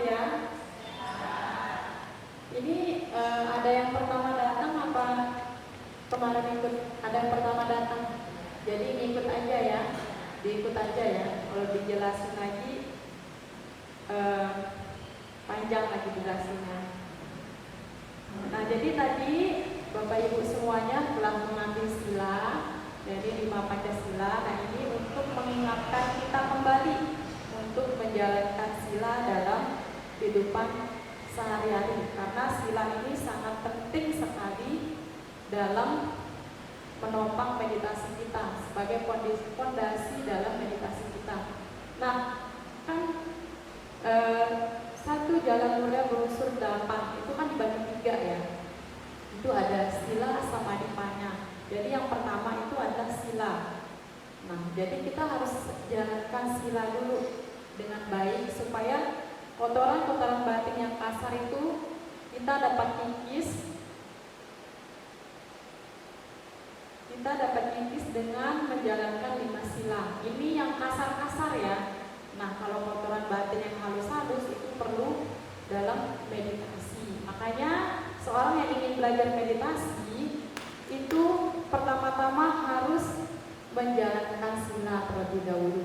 ya. Ini ada yang pertama datang apa kemarin ikut? Ada yang pertama datang. Jadi ngikut aja ya, diikut aja ya. Kalau dijelasin lagi panjang lagi durasinya. Nah, jadi tadi Bapak Ibu semuanya telah mengambil sila dari 5 Pancasila. Nah, ini untuk mengingatkan kita kembali untuk menjalankan sila dalam kehidupan sehari-hari, karena sila ini sangat penting sekali dalam menopang meditasi kita sebagai fondasi dalam meditasi kita. Nah, kan satu jalan mulia berunsur 8 itu kan dibagi 3 ya. Itu ada sila samadipanya. Jadi yang pertama itu adalah sila. Nah, jadi kita harus jalankan sila dulu dengan baik supaya kotoran-kotoran batin yang kasar itu kita dapat kikis. Kita dapat kikis dengan menjalankan 5 sila. Ini yang kasar-kasar ya. Nah, kalau kotoran batin yang halus-halus itu perlu dalam meditasi. Makanya seorang yang ingin belajar meditasi itu pertama-tama harus menjalankan sila terlebih dahulu.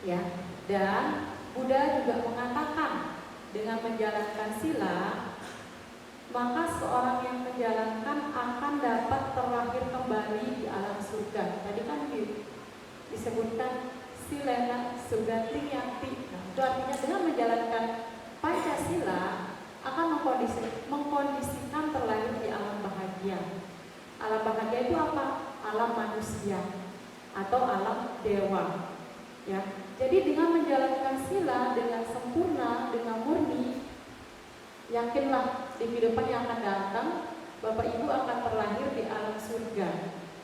Ya. Dan Buddha juga mengatakan dengan menjalankan sila, maka seorang yang menjalankan akan dapat terlahir kembali di alam surga. Tadi kan disebutkan silena sugati yanti. Nah, itu artinya dengan menjalankan Pancasila akan mengkondisikan terlahir di alam bahagia. Alam bahagia itu apa? Alam manusia atau alam dewa. Ya. Jadi dengan menjalankan sila dengan sempurna, dengan murni, yakinlah di kehidupan yang akan datang Bapak Ibu akan terlahir di alam surga.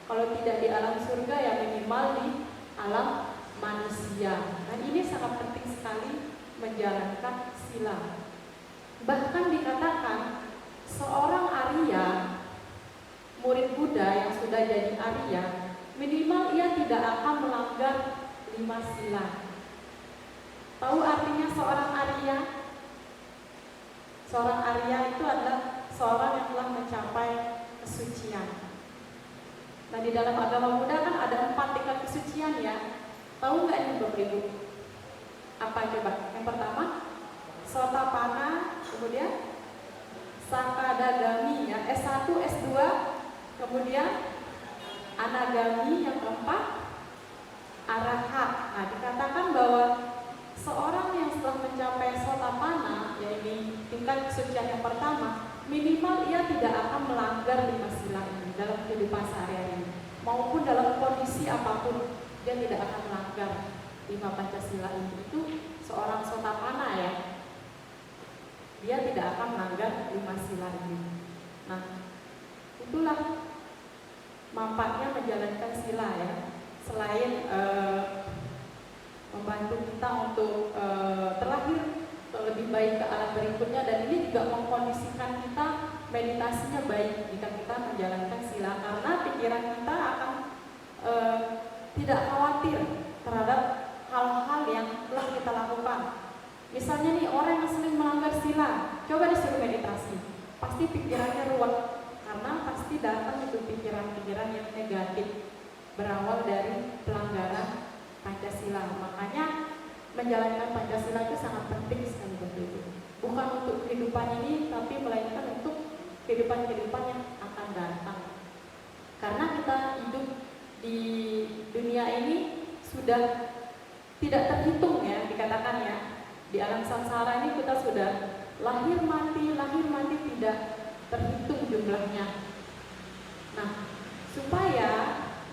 Kalau tidak di alam surga ya minimal di alam manusia. Dan ini sangat penting sekali menjalankan sila. Bahkan dikatakan seorang Arya, murid Buddha yang sudah jadi Arya, minimal ia tidak akan melanggar 5 sila. Tahu artinya seorang Arya? Seorang Arya itu adalah seorang yang telah mencapai kesucian. Nah, di dalam agama Buddha kan ada 4 tingkat kesucian ya. Tahu nggak ini Bapak Ibu? Apa coba? Yang pertama, Sotapanna, kemudian Sakadagami ya, S1, S2, kemudian Anagami, yang keempat Arahat. Nah, dikatakan bahwa seorang yang setelah mencapai Sotapanna, yaitu tingkat kesucian yang pertama, minimal ia tidak akan melanggar 5 sila ini dalam kehidupan sehari-hari, maupun dalam kondisi apapun dia tidak akan melanggar 5 Pancasila ini. Itu seorang Sotapanna ya, dia tidak akan melanggar 5 sila ini. Nah, itulah manfaatnya menjalankan sila ya. Selain membantu kita untuk terlahir lebih baik ke alam berikutnya, dan ini juga mengkondisikan kita meditasinya baik jika kita menjalankan sila, karena pikiran kita akan tidak khawatir terhadap hal-hal yang telah kita lakukan. Misalnya nih, orang yang sering melanggar sila, coba disuruh meditasi, pasti pikirannya ruwet, karena pasti datang itu pikiran-pikiran yang negatif berawal dari pelanggaran Pancasila. Makanya menjalankan Pancasila itu sangat penting sekali begitu. Bukan untuk kehidupan ini, tapi melainkan untuk kehidupan-kehidupan yang akan datang. Karena kita hidup di dunia ini sudah tidak terhitung ya, dikatakan ya. Di alam samsara ini kita sudah lahir mati tidak terhitung jumlahnya. Nah, supaya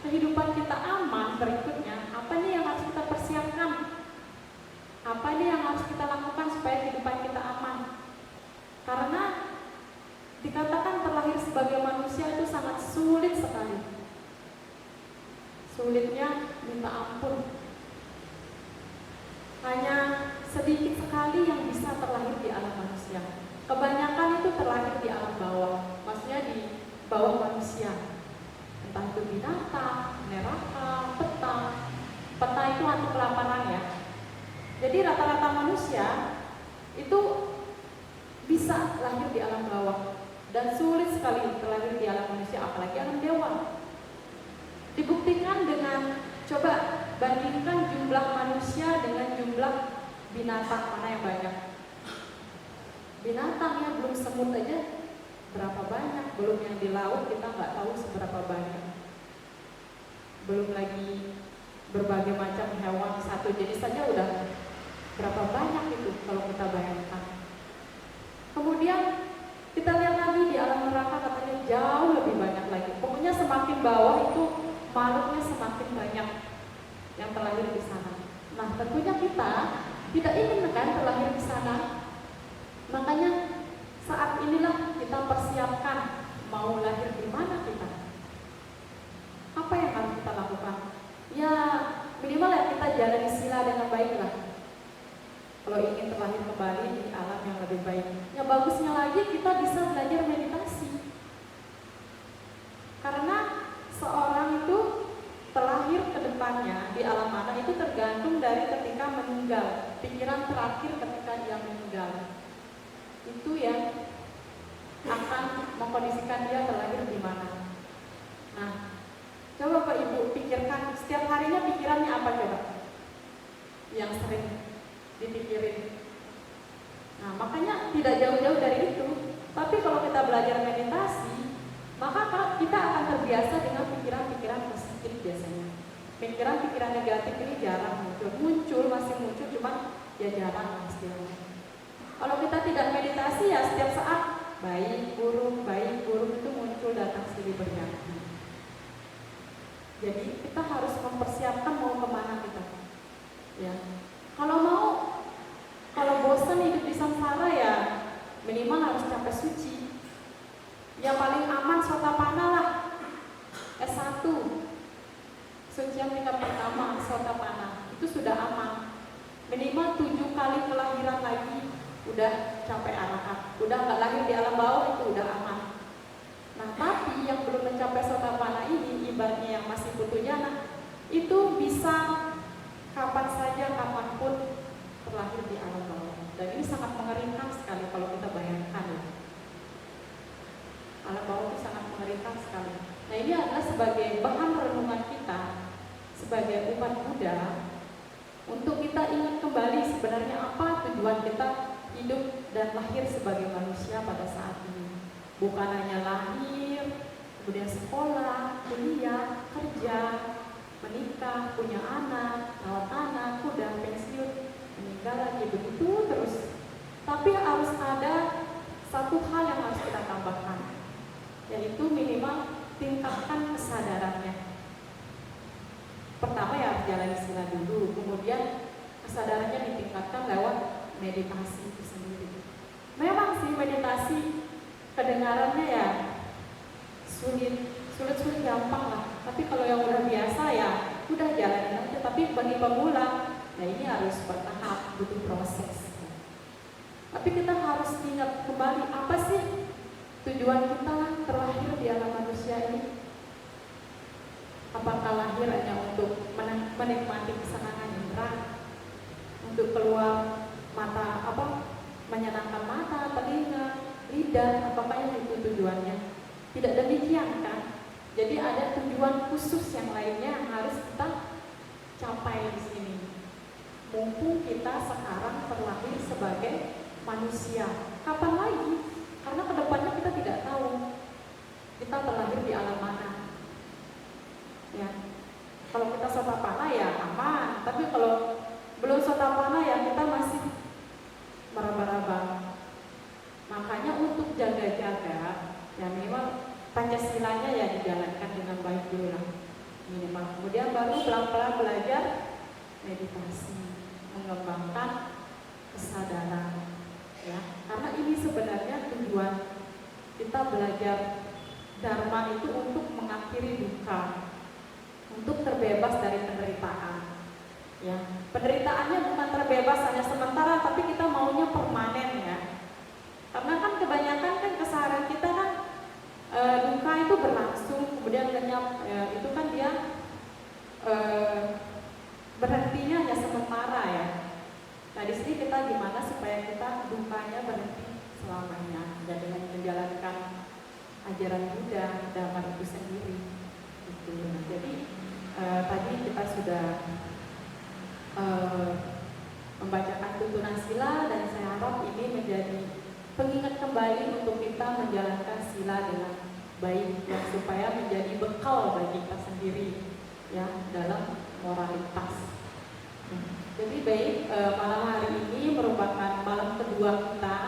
kehidupan kita aman berikutnya, apa nih yang harus kita persiapkan? Apa nih yang harus kita lakukan supaya kehidupan kita aman? Karena dikatakan terlahir sebagai manusia itu sangat sulit sekali. Sulitnya minta ampun. Hanya sedikit sekali yang bisa terlahir di alam manusia. Kebanyakan itu terlahir di alam bawah, maksudnya di bawah manusia. Entah itu binatang, neraka, peta itu hantu kelaparan ya. Jadi rata-rata manusia itu bisa lahir di alam bawah dan sulit sekali terlahir di alam manusia, apalagi alam dewa. Dibuktikan dengan, coba bandingkan jumlah manusia dengan jumlah binatang, mana yang banyak? Binatang ya, belum semut aja berapa banyak, belum yang di laut kita nggak tahu seberapa banyak, belum lagi berbagai macam hewan, satu jenis saja udah berapa banyak itu kalau kita bayangkan. Kemudian kita lihat lagi di alam neraka, katanya jauh lebih banyak lagi. Pokoknya semakin bawah itu makhluknya semakin banyak yang terlahir di sana. Nah, tentunya kita tidak ingin kan terlahir di sana. Makanya saat inilah kita persiapkan mau lahir di mana kita. Apa yang harus kita lakukan? Ya minimal ya kita jalani sila dengan baiklah. Kalau ingin terlahir kembali di alam yang lebih baik. Yang bagusnya lagi kita bisa belajar meditasi. Karena seorang itu terlahir ke depannya di alam mana itu tergantung dari ketika meninggal. Pikiran terakhir ketika dia meninggal itu yang akan mengkondisikan dia terlahir di mana. Nah, coba Pak Ibu pikirkan setiap harinya pikirannya apa coba? Yang sering dipikirin. Nah, makanya tidak jauh-jauh dari itu. Tapi kalau kita belajar meditasi, maka kita akan terbiasa dengan pikiran-pikiran positif biasanya. Pikiran-pikiran negatif ini jarang muncul. Muncul, masih muncul, cuman ya jarang istilahnya. Kalau kita tidak meditasi ya setiap saat baik buruk itu muncul datang silih berganti. Jadi kita harus mempersiapkan mau kemana kita. Ya, kalau bosan hidup di samsara ya minimal harus capai suci. Yang paling aman Sotapanna lah, S1 sucian tingkat pertama Sotapanna itu sudah aman. Minimal 7 kali kelahiran lagi udah capai arahat, udah nggak lahir di alam bawah itu udah aman. Nah, tapi yang belum mencapai Sotapanna ini, ibaratnya yang masih putu jana, itu bisa kapan saja, kapanpun terlahir di alam bawah. Dan ini sangat mengerikan sekali kalau kita bayangkan ya. Alam bawah itu sangat mengerikan sekali. Nah, ini adalah sebagai bahan renungan kita sebagai umat Buddha untuk kita ingat kembali sebenarnya apa tujuan kita hidup dan lahir sebagai manusia pada saat ini. Bukan hanya lahir, kemudian sekolah, kuliah, kerja, menikah, punya anak, rawat anak, udah pensiun, meninggal lagi, begitu terus. Tapi harus ada satu hal yang harus kita tambahkan, yaitu minimal tingkatkan kesadarannya. Pertama ya harus jalani sila dulu, kemudian kesadarannya ditingkatkan lewat meditasi itu sendiri. Memang sih meditasi kedengarannya ya sulit gampang lah. Tapi kalau yang udah biasa ya udah jalanin aja. Tapi bagi pemula, nah ini harus bertahap, butuh proses. Tapi kita harus ingat kembali apa sih tujuan kita terlahir di alam manusia ini. Apakah lahir hanya untuk menikmati kesenangan indera, untuk keluar mata menyenangkan mata, telinga, lidah, apakah itu tujuannya? Tidak demikian kan? Jadi ada tujuan khusus yang lainnya yang harus kita capai di sini. Mumpung kita sekarang terlahir sebagai manusia, kapan lagi? Karena kedepannya kita tidak tahu kita terlahir di alam mana. Ya, kalau kita Sotapanna ya aman, tapi kalau belum Sotapanna ya kita masih meraba-raba. Makanya untuk jaga-jaga ya minimal Pancasilanya ya dijalankan dengan baik dulu lah minimal. Kemudian baru pelan-pelan belajar meditasi, mengembangkan kesadaran ya. Karena ini sebenarnya tujuan kita belajar Dharma itu untuk mengakhiri duka, untuk terbebas dari penderitaan. Ya, penderitaannya bukan terbebas hanya sementara, tapi kita maunya permanen ya. Karena kan kebanyakan kan keseharian kita kan duka itu berlangsung, kemudian lenyap, itu kan dia berhentinya hanya sementara ya. Nah di sini kita gimana supaya kita dukanya berhenti selamanya, dan dengan menjalankan ajaran Buddha, Dhamma itu sendiri. Gitu. Nah, jadi tadi kita sudah membacakan tuntunan sila, dan saya harap ini menjadi pengingat kembali untuk kita menjalankan sila dengan baik, ya, supaya menjadi bekal bagi kita sendiri, ya, dalam moralitas. Jadi baik, malam hari ini merupakan malam kedua kita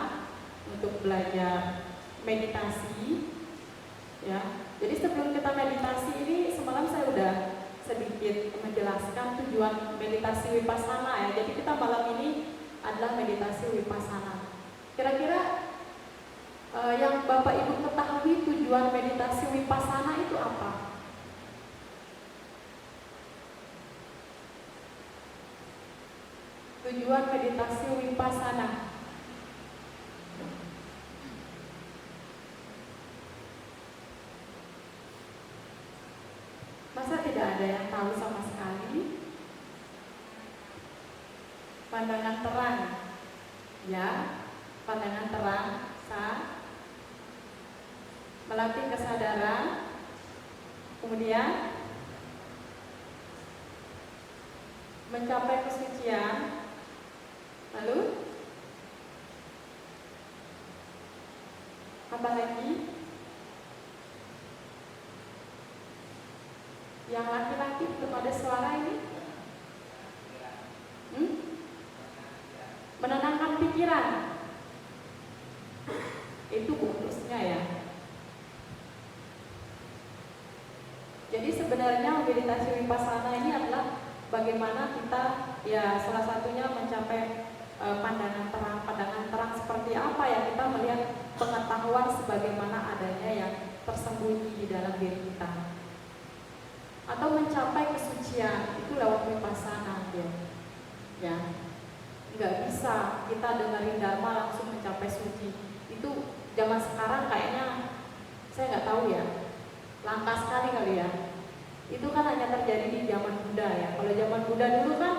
untuk belajar meditasi, ya. Jadi sebelum kita meditasi ini, semalam saya udah sedikit menjelaskan tujuan meditasi Vipassana, ya. Jadi kita malam ini adalah meditasi Vipassana. Kira-kira yang Bapak Ibu ketahui tujuan meditasi Vipassana itu apa? Tujuan meditasi Vipassana. Masa tidak ada yang tahu sama sekali? Pandangan terang, ya, pandangan terang, melatih kesadaran, kemudian mencapai kesucian, lalu apa lagi? Yang laki-laki belum ada suara ini? Menenangkan pikiran. Itu bonusnya, ya. Jadi sebenarnya meditasi Vipassana ini adalah bagaimana kita, ya, salah satunya mencapai pandangan terang seperti apa, ya, kita melihat pengetahuan sebagaimana adanya yang tersembunyi di dalam diri kita, atau mencapai kesucian itu lewat Vipassana, ya. Nggak bisa kita dengerin Dharma langsung mencapai suci. Itu zaman sekarang kayaknya saya nggak tahu, ya, langka sekali kali, ya. Itu kan hanya terjadi di zaman Buddha, ya. Kalau zaman Buddha dulu kan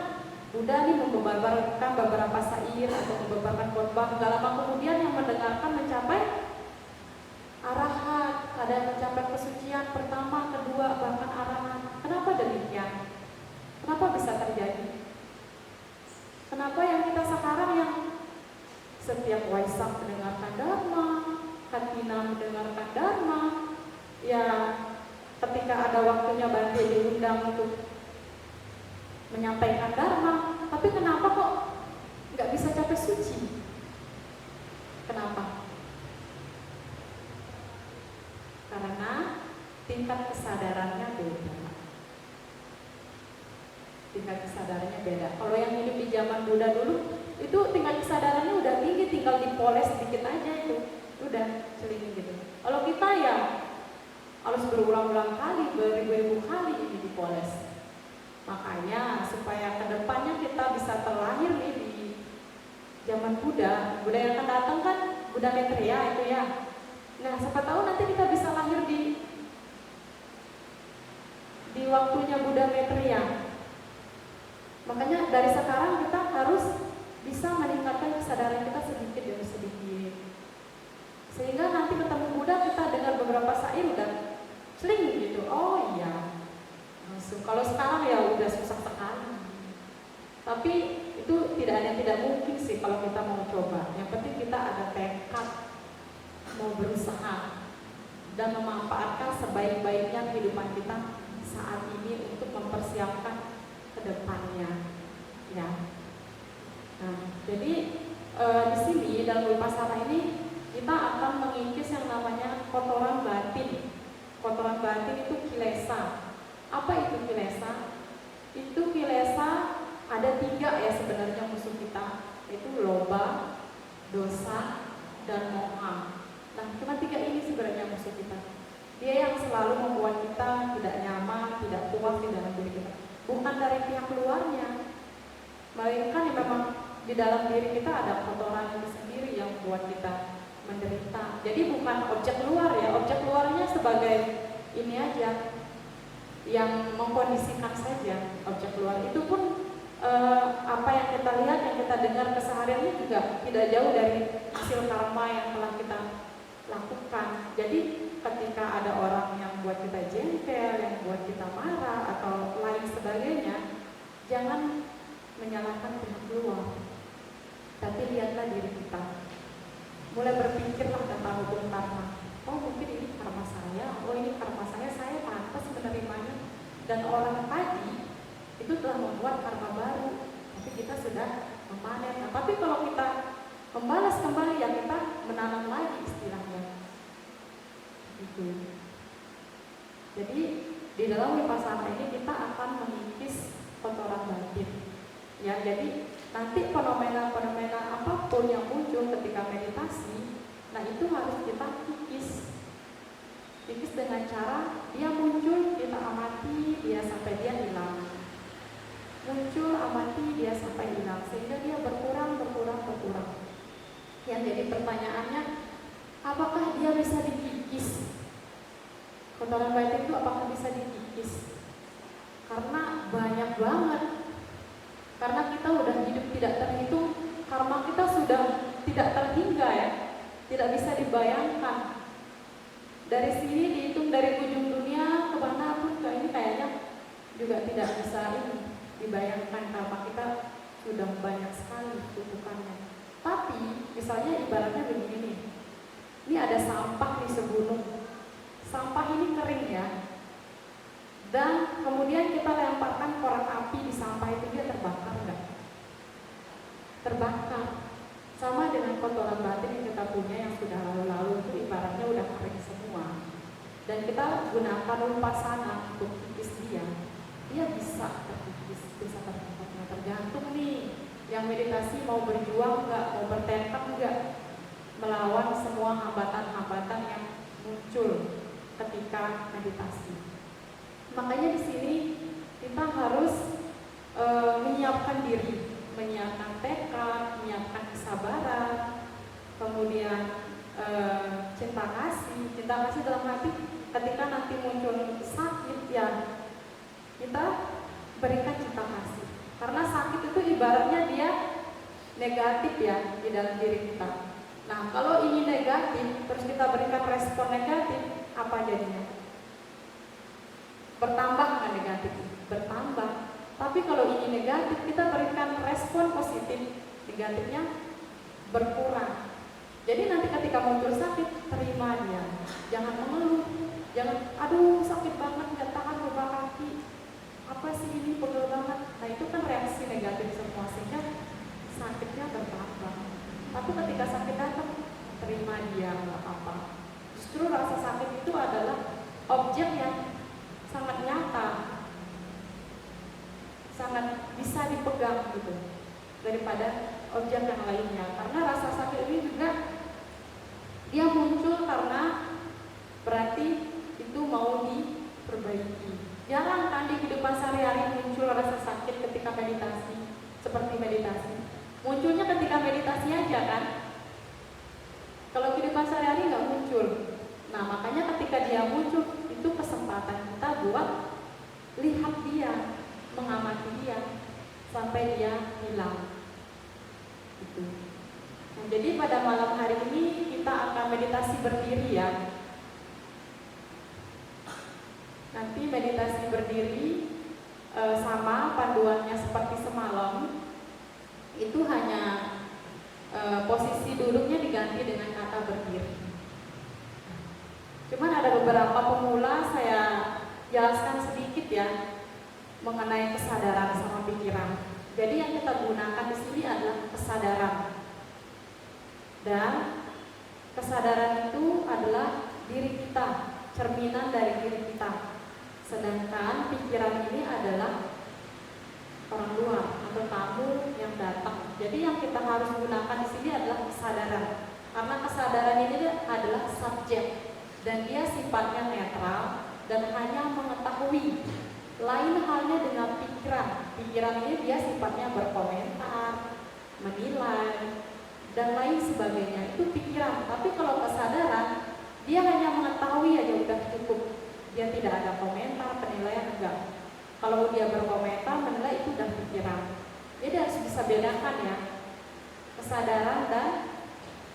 Buddha nih membeberkan beberapa syair atau membeberkan khotbah, nggak lama kemudian yang mendengarkan mencapai arahat, ada yang mencapai kesucian pertama, kedua, bahkan arahat. Kenapa demikian? Kenapa bisa terjadi? Kenapa yang kita sekarang yang setiap Waisak mendengarkan Dharma, Katina mendengarkan Dharma, ya, ketika ada waktunya Bante diundang untuk menyampaikan Dharma, tapi kenapa kok nggak bisa capai suci? Kenapa? Karena tingkat kesadarannya beda. Tingkat kesadarannya beda. Kalau yang hidup di zaman Buddha dulu, itu tingkat kesadarannya udah tinggi, tinggal dipoles sedikit aja itu, udah celing gitu. Kalau kita, ya, harus berulang-ulang kali, beribu-ribu kali ini dipoles. Makanya supaya kedepannya kita bisa terlahir nih di zaman Buddha yang akan datang kan Buddha Maitreya itu, ya. Nah, siapa tahu nanti kita bisa lahir di waktunya Buddha Maitreya. Makanya dari sekarang kita harus bisa meningkatkan kesadaran kita sedikit demi sedikit, sehingga nanti ketemu Buddha kita dengar beberapa syair udah sling gitu. Oh iya, langsung. Kalau sekarang ya udah susah sekali. Tapi itu tidak ada yang tidak mungkin sih kalau kita mau coba. Yang penting kita ada tekad mau berusaha dan memanfaatkan sebaik-baiknya kehidupan kita saat ini untuk mempersiapkan kedepannya, ya. Nah, jadi di sini dalam Vipassana ini kita akan mengikis yang namanya kotoran batin. Kotoran batin itu kilesa. Apa itu kilesa? Itu kilesa ada 3, ya, sebenarnya musuh kita, yaitu loba, dosa, dan moha. Nah, cuma 3 ini sebenarnya musuh kita. Dia yang selalu membuat kita tidak nyaman, tidak puas di dalam diri kita. Bukan dari pihak luarnya, melainkan yang memang di dalam diri kita ada kotoran itu sendiri yang membuat kita menderita. Jadi bukan objek luar, ya, objek luarnya sebagai ini aja yang mengkondisikan saja. Objek luar itu pun apa yang kita lihat, yang kita dengar keseharian ini juga tidak jauh dari hasil karma yang telah kita lakukan. Jadi ketika ada orang yang buat kita jengkel, yang buat kita marah atau lain sebagainya, jangan menyalahkan pihak luar, tapi lihatlah diri kita. Mulai berpikirlah tentang hukum karma. Oh mungkin ini karma saya, oh ini karma saya pantas menerimanya. Dan orang tadi itu telah membuat karma baru, tapi kita sudah memanen. Nah, tapi kalau kita membalas kembali, ya kita menanam lagi istilahnya. Gitu. Jadi di dalam vipassana ini kita akan mengikis kotoran batin. Ya, jadi nanti fenomena-fenomena apapun yang muncul ketika meditasi, nah itu harus kita kikis. Kikis dengan cara dia muncul, kita amati dia sampai dia hilang. Muncul, amati dia sampai hilang, sehingga dia berkurang. Yang jadi pertanyaannya, apakah dia bisa dikikis? Kotoran batin itu apakah bisa dikikis? Karena banyak banget. Karena kita udah hidup tidak terhitung, karma kita sudah tidak terhingga ya, tidak bisa dibayangkan. Dari sini dihitung dari ujung dunia ke mana pun, ini kayaknya juga tidak bisa ini dibayangkan, karma kita sudah banyak sekali tumpukannya. Tapi misalnya ibaratnya begini nih, ini ada sampah di segunung, sampah ini kering ya, dan kemudian kita lemparkan korek api di sampah itu, dia terbakar enggak? Terbakar. Sama dengan kotoran batin yang kita punya yang sudah lalu-lalu, itu ibaratnya udah kering semua, dan kita gunakan vipassana untuk kikis dia bisa terkikis, bisa terkikis. Tergantung nih, yang meditasi mau berjuang enggak, mau bertekad enggak melawan semua hambatan-hambatan yang muncul ketika meditasi. Makanya di sini kita harus menyiapkan diri, menyiapkan tekad, menyiapkan kesabaran, kemudian cinta kasih dalam hati. Ketika nanti muncul sakit ya, kita berikan cinta kasih, karena sakit itu ibaratnya dia negatif ya di dalam diri kita. Nah kalau ini negatif terus kita berikan respon negatif, apa jadinya? Bertambah kan negatif? Bertambah. Tapi kalau ini negatif, kita berikan respon positif, negatifnya berkurang. Jadi nanti ketika muncul sakit, terima dia. Jangan mengeluh, jangan aduh sakit banget, nggak tahan beberapa kaki, apa sih ini pegel banget. Nah itu kan reaksi negatif semua, sehingga sakitnya bertambah. Tapi ketika sakit datang, terima dia, nggak apa-apa. Justru rasa sakit itu adalah objek yang sangat nyata, sangat bisa dipegang gitu, daripada objek yang lainnya. Karena rasa sakit ini juga dia muncul karena berarti itu mau diperbaiki. Jarang kan di kehidupan sehari-hari muncul rasa sakit ketika meditasi, seperti meditasi. Munculnya ketika meditasi aja kan. Kalau kehidupan sehari-hari nggak muncul. Nah makanya ketika dia muncul, itu kesempatan kita buat lihat dia, mengamati dia sampai dia hilang. Gitu. Nah, jadi pada malam hari ini kita akan meditasi berdiri ya. Nanti meditasi berdiri sama panduannya seperti semalam. Itu hanya posisi duduknya diganti dengan kata berdiri. Cuman ada beberapa pemula saya jelaskan sedikit ya mengenai kesadaran sama pikiran. Jadi yang kita gunakan di sini adalah kesadaran. Dan kesadaran itu adalah diri kita, cerminan dari diri kita. Sedangkan pikiran ini adalah orang luar atau tamu yang datang. Jadi yang kita harus gunakan di sini adalah kesadaran. Karena kesadaran ini adalah subjek dan dia sifatnya netral dan hanya mengetahui. Lain halnya dengan pikiran. Pikiran ini dia sifatnya berkomentar, menilai, dan lain sebagainya. Itu pikiran. Tapi kalau kesadaran, dia hanya mengetahui aja udah cukup. Dia tidak ada komentar, penilaian enggak. Kalau dia berkomentar, menilai itu udah pikiran. Jadi harus bisa bedakan ya, kesadaran dan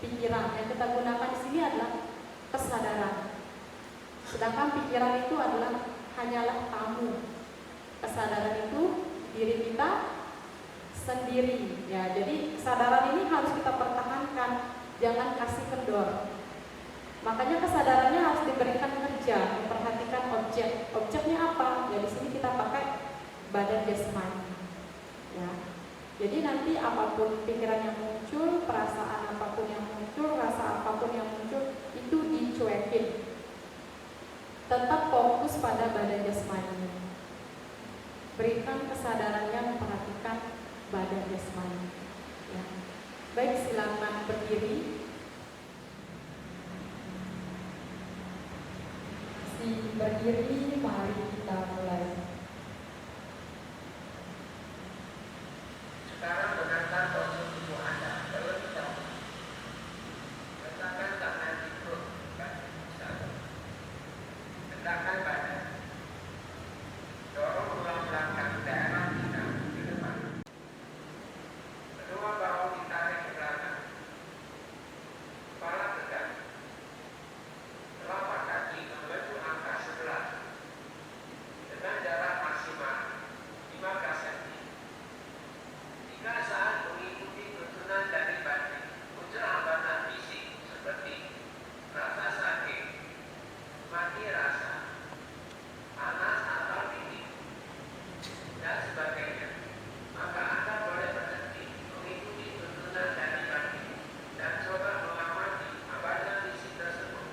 pikiran. Yang kita gunakan di sini adalah kesadaran. Sedangkan pikiran itu adalah hanyalah tamu. Kesadaran itu diri kita sendiri. Ya, jadi kesadaran ini harus kita pertahankan, jangan kasih kendor. Makanya kesadarannya harus diberikan kerja, memperhatikan objek. Objeknya apa? Ya di sini kita pakai badan jasmani. Ya. Jadi nanti apapun pikiran yang muncul, perasaan apapun yang muncul, rasa apapun yang muncul, itu dicuekin. Tetap fokus pada badan jasmani. Berikan kesadarannya memperhatikan badan jasmani. Ya. Baik, silakan berdiri. Berdiri, mari kita mulai. Sekarang gunakan posisi tubuh Anda. Terus letakkan tangan di perut dan satu. Letakkan badan. Dorong tulang belakang daerah pinggang ke depan. Kedua bahu ditarik ke belakang. Kepala tegak. Telapak kaki membentuk angka 11 dengan jarak maksimal 15 cm. Jika saat mengikuti tuntunan dari batin, muncul hambatan fisik seperti rasa sakit, mati rasa, panas atau dingin, dan sebagainya, maka Anda boleh berhenti mengikuti tuntunan dari batin dan coba mengamati hambatan fisik tersebut.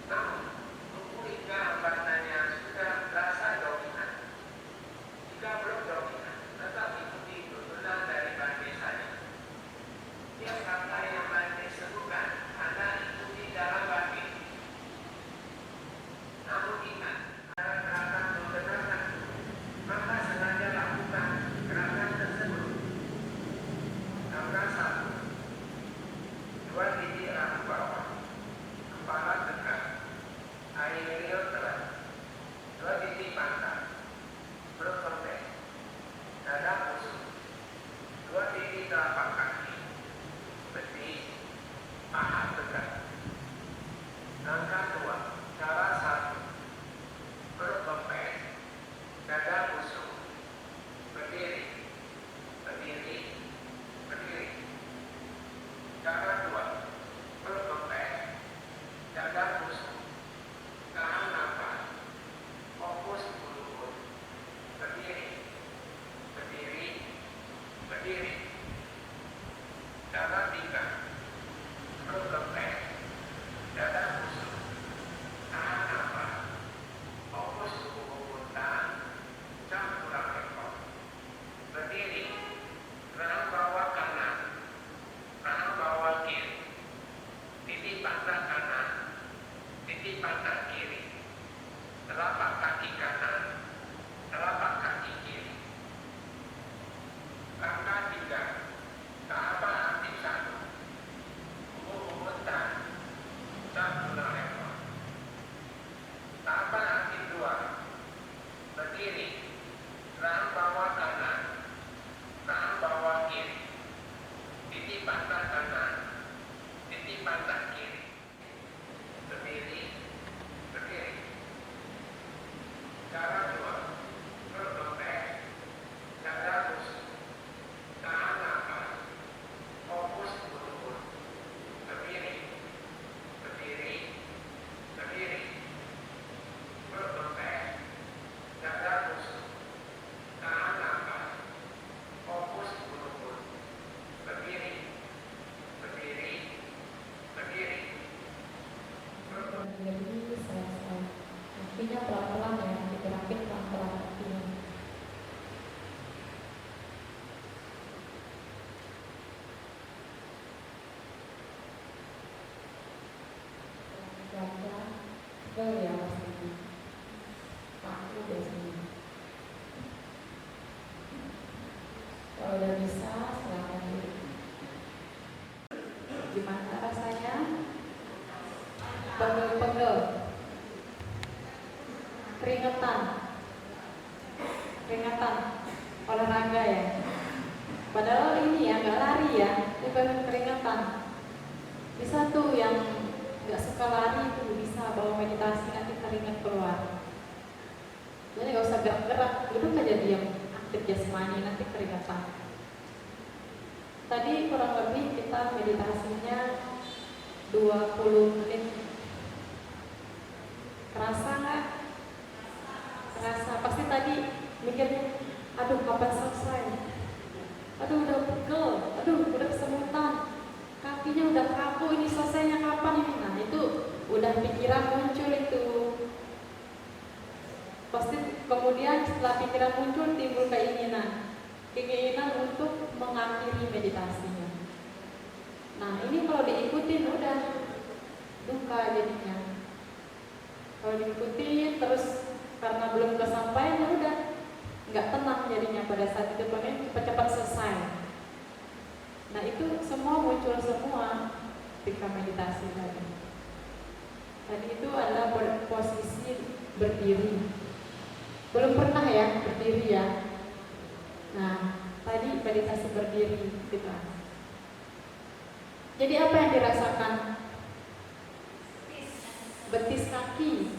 Namun, tunggu hingga hambatannya sudah terasa dominan. Jika belum dominan, tetap ikuti tuntunan dari batin saja. Tiap kata yang batin sebutkan, Anda ikuti dalam batin. Namun ingat, ada gerakan membenarkan, maka sengaja lakukan gerakan tersebut. Langkah 1. 2 titik arah bawah, kepala tegak, air liur telan, 2 titik pangkal, perut lembek, dada kusut, 2 titik telapak kaki, betis, paha tegak. Langkah 2, cara 1, perut lembek, dada kusut, berdiri, berdiri, berdiri. Cara 2, perut lembek, dada kusut, tahan nafas, fokus mulut, berdiri, berdiri, berdiri. Cara 3, perut lembek, dada kusut, tahan nafas, fokus mulut, jam pulang ekor. Berdiri, rahang bawah kanan, rahang bawah kiri, titik pantat kanan, titik pantat kiri, telapak kaki kanan, telapak kaki kiri. Langkah 3, tahapan aktif 1, mulut-mulutan, jam pulang ekor. Tahapan aktif 2, berdiri, rahang bawah kanan, rahang bawah kiri, titik pantat kanan, titik pantat kiri. Berdiri, berdiri. Cara 2, perut lembek, dada kusut, tahan nafas, fokus mulut, berdiri, berdiri, berdiri. Perut lembek, dada kusut, tahan nafas, fokus mulut, berdiri, berdiri, berdiri. Berdiri, selesai. Kakinya pelan-pelan ya, digerakin pelan-pelan kakinya. Pelan-pelan, pegel ya pastinya. Kaku biasanya. Kalau udah bisa, silakan duduk. Gimana rasanya? Pegel-pegel, keringetan, olahraga ya. Padahal ini ya nggak lari ya, bukan keringatan. Bisa tuh yang nggak suka lari itu bisa bawa meditasi nanti keringat keluar. Jadi nggak usah gerak-gerak, duduk aja diam, aktif jasmani nanti keringatan. Tadi kurang lebih kita meditasinya 20 menit. Kerasa nggak? Kerasa. Pasti tadi mikirnya, aduh kapan selesai? Aduh udah pegel, aduh udah kesemutan, kakinya udah kaku, ini selesainya kapan ini? Nah itu udah pikiran muncul itu. Pasti kemudian setelah pikiran muncul timbul keinginan untuk mengakhiri meditasinya. Nah ini kalau diikutin udah duka jadinya. Kalau diikutin terus karena belum kesampaian ya udah nggak tenang jadinya pada saat itu, pengen cepat-cepat selesai. Nah itu semua muncul semua ketika meditasi tadi. Tadi itu adalah posisi berdiri. Belum pernah ya berdiri ya. Nah tadi meditasi berdiri kita. Jadi apa yang dirasakan? Betis kaki.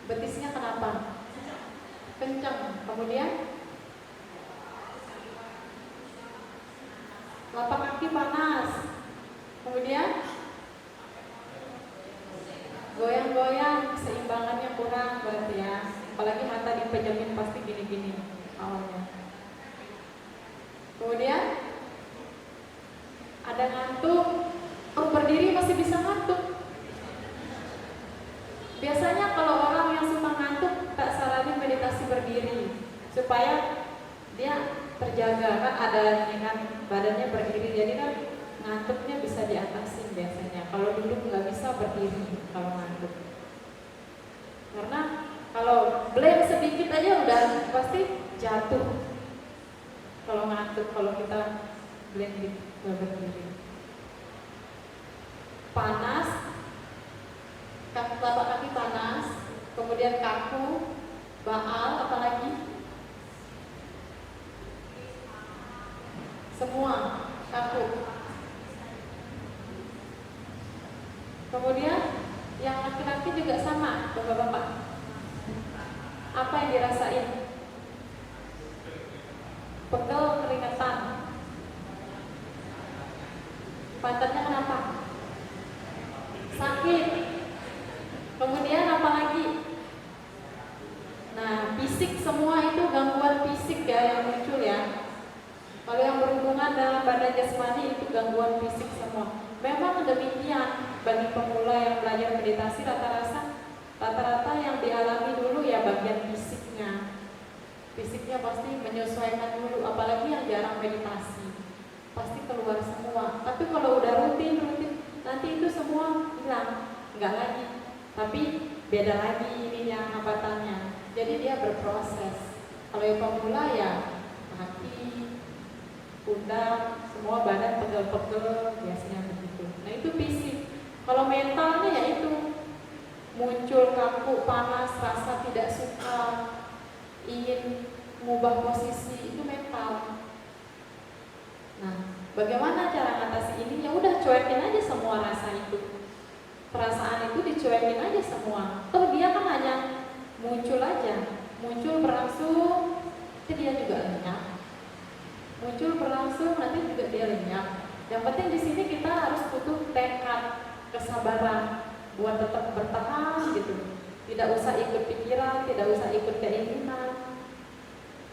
Betisnya kenapa? Kencang. Kemudian telapak kaki panas. Kemudian goyang-goyang, keseimbangannya kurang berarti ya. Apalagi mata dipejamin pasti gini-gini awalnya. Kemudian ada ngantuk. Oh berdiri masih bisa ngantuk. Biasanya kalau orang yang suka ngantuk tak saranin meditasi berdiri supaya dia terjaga, kan ada ini kan badannya berdiri, jadi kan ngantuknya bisa diatasin biasanya. Kalau duduk nggak bisa berdiri kalau ngantuk, karena kalau blank sedikit aja udah pasti jatuh kalau ngantuk, kalau kita blank berdiri. Panas, telapak kaki panas, kemudian kaku, baal, apalagi semua kaku. Kemudian yang laki-laki juga sama, bapak-bapak. Apa yang dirasain? Pegel, keringetan. Pantatnya kenapa? Sakit. Kemudian apa lagi? Nah, fisik semua itu gangguan fisik ya yang muncul ya. Kalau yang berhubungan dalam badan jasmani itu gangguan fisik semua. Memang demikian bagi pemula yang belajar meditasi, rata-rata yang dialami dulu ya bagian fisiknya. Fisiknya pasti menyesuaikan dulu, apalagi yang jarang meditasi. Pasti keluar semua. Tapi kalau udah rutin, nanti itu semua hilang, enggak lagi. Tapi beda lagi ininya hambatannya. Jadi dia berproses. Kalau yang pemula ya kaki, pundak, semua badan pegel-pegel biasanya begitu. Nah itu fisik. Kalau mentalnya ya itu muncul kaku, panas, rasa tidak suka, ingin mengubah posisi, itu mental. Nah, bagaimana cara mengatasi ini? Ya udah cuekin aja semua rasa itu. Perasaan itu dicuekin aja semua. Toh dia kan hanya muncul aja, muncul berlangsung, itu dia juga lenyap. Muncul berlangsung, nanti juga dia lenyap. Yang penting di sini kita harus butuh tekad, kesabaran buat tetap bertahan gitu. Tidak usah ikut pikiran, tidak usah ikut keinginan.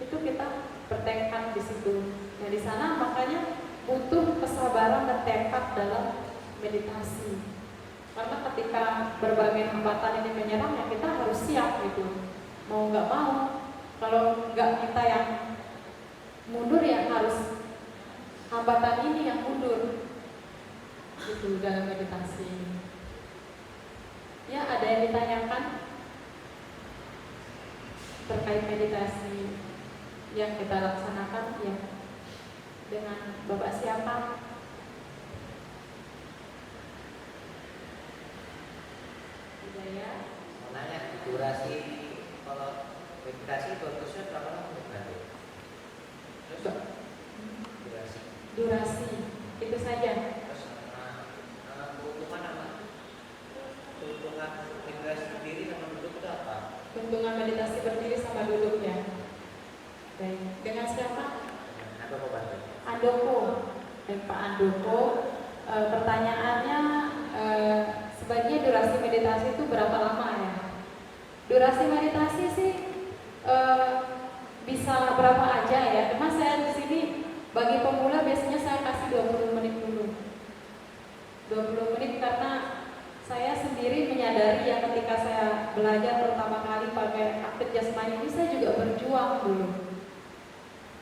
Itu kita bertekad di situ. Nah di sana makanya butuh kesabaran dan tekad dalam meditasi. Karena ketika berbagai hambatan ini menyerang ya kita harus siap gitu. Mau nggak mau, kalau nggak kita yang mundur ya harus hambatan ini yang mundur gitu dalam meditasi. Ya ada yang ditanyakan terkait meditasi yang kita laksanakan ya dengan Bapak siapa? Hidayah. Mau nanya durasi kalau meditasi bagusnya berapa lama berarti? Terus durasi. Itu saja. Terus keuntungan apa? Keuntungan meditasi berdiri sama duduk itu apa? Keuntungan meditasi berdiri sama duduk ya. Baik. Dengan siapa? Apa bantu? Andoko. Baik, Pak Andoko. Pertanyaannya sebaiknya durasi meditasi itu berapa lama ya? Durasi meditasi sih bisa berapa aja ya. Cuma saya di sini bagi pemula biasanya saya kasih 20 menit dulu. 20 menit karena saya sendiri menyadari ya ketika saya belajar pertama kali pakai aktif jasmani ini saya juga berjuang dulu.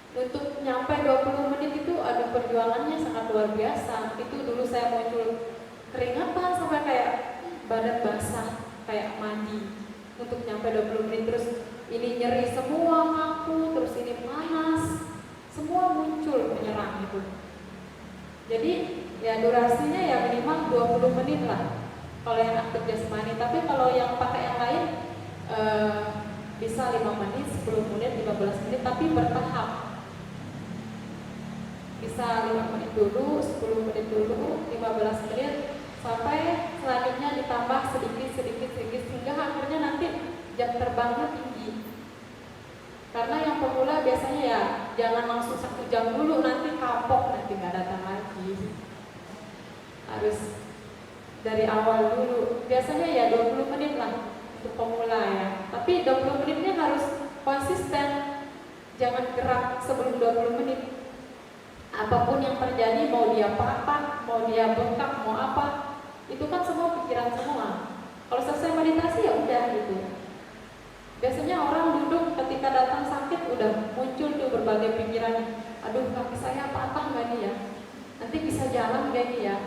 Untuk nyampe 20 menit itu ada perjuangannya sangat luar biasa. Itu dulu saya muncul keringatan sampai kayak badan basah, kayak mandi untuk nyampe 20 menit. Terus ini nyeri semua kaku, terus ini panas, semua muncul menyerang gitu. Jadi ya durasinya ya minimal 20 menit lah kalau yang aktif jasmani. Tapi kalau yang pakai yang lain bisa 5 menit, 10 menit, 15 menit, tapi bertahap. Bisa 5 menit dulu, 10 menit dulu, 15 menit, sampai selanjutnya ditambah sedikit sehingga akhirnya nanti jam terbangnya tinggi. Karena yang pemula biasanya ya jangan langsung 1 jam dulu, nanti kapok, nanti nggak datang lagi. Harus dari awal dulu. Biasanya ya 20 menit lah untuk pemula ya. Tapi 20 menitnya harus konsisten, jangan gerak sebelum 20 menit. Apapun yang terjadi, mau dia patah, mau dia bengkak, mau apa, itu kan semua pikiran semua. Kalau selesai meditasi ya udah gitu. Biasanya orang duduk ketika datang sakit udah muncul tuh berbagai pikiran. Aduh, kaki saya patah nggak nih ya? Nanti bisa jalan nggak nih ya?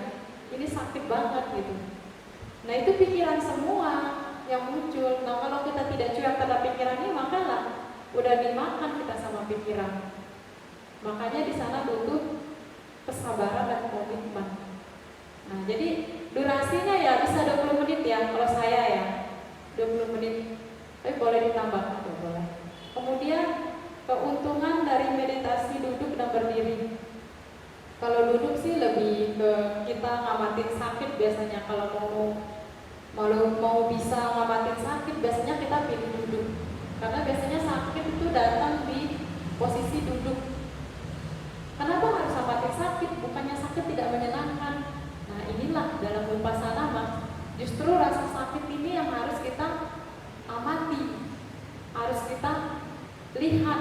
Ini sakit banget gitu. Nah itu pikiran semua yang muncul. Nah kalau kita tidak cuek terhadap pikiran ini, makalah udah dimakan kita sama pikiran. Makanya di sana butuh kesabaran dan komitmen. Nah, jadi durasinya ya bisa 20 menit ya kalau saya ya. 20 menit. Tapi boleh ditambah tuh, boleh. Kemudian keuntungan dari meditasi duduk dan berdiri. Kalau duduk sih lebih ke kita ngamatin sakit biasanya. Kalau mau bisa ngamatin sakit biasanya kita pilih duduk. Karena biasanya sakit itu datang di posisi duduk. Kenapa harus ngamatin sakit? Bukannya sakit tidak menyenangkan. Nah inilah dalam vipassana mah justru rasa sakit ini yang harus kita amati, harus kita lihat,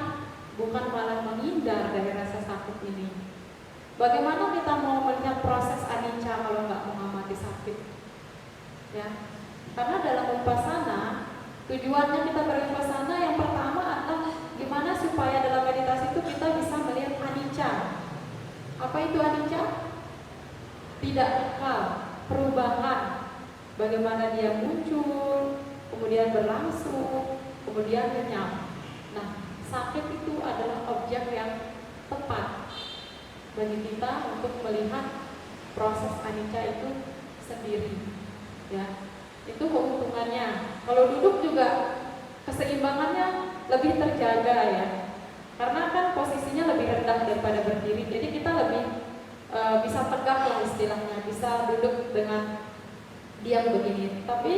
bukan malah menghindar dari rasa sakit ini. Bagaimana kita mau melihat proses anicca kalau nggak mengamati sakit? Ya, karena dalam vipassana tujuannya kita bervipassana yang pertama adalah gimana supaya dalam meditasi itu kita bisa melihat anicca. Apa itu anicca? Tidak kekal, perubahan. Bagaimana dia muncul, kemudian berlangsung, kemudian lenyap. Nah, sakit itu adalah objek yang tepat bagi kita untuk melihat proses anicca itu sendiri. Ya, itu keuntungannya. Kalau duduk juga keseimbangannya lebih terjaga ya, karena kan posisinya lebih rendah daripada berdiri. Jadi kita lebih bisa tegak lah istilahnya, bisa duduk dengan diam begini. Tapi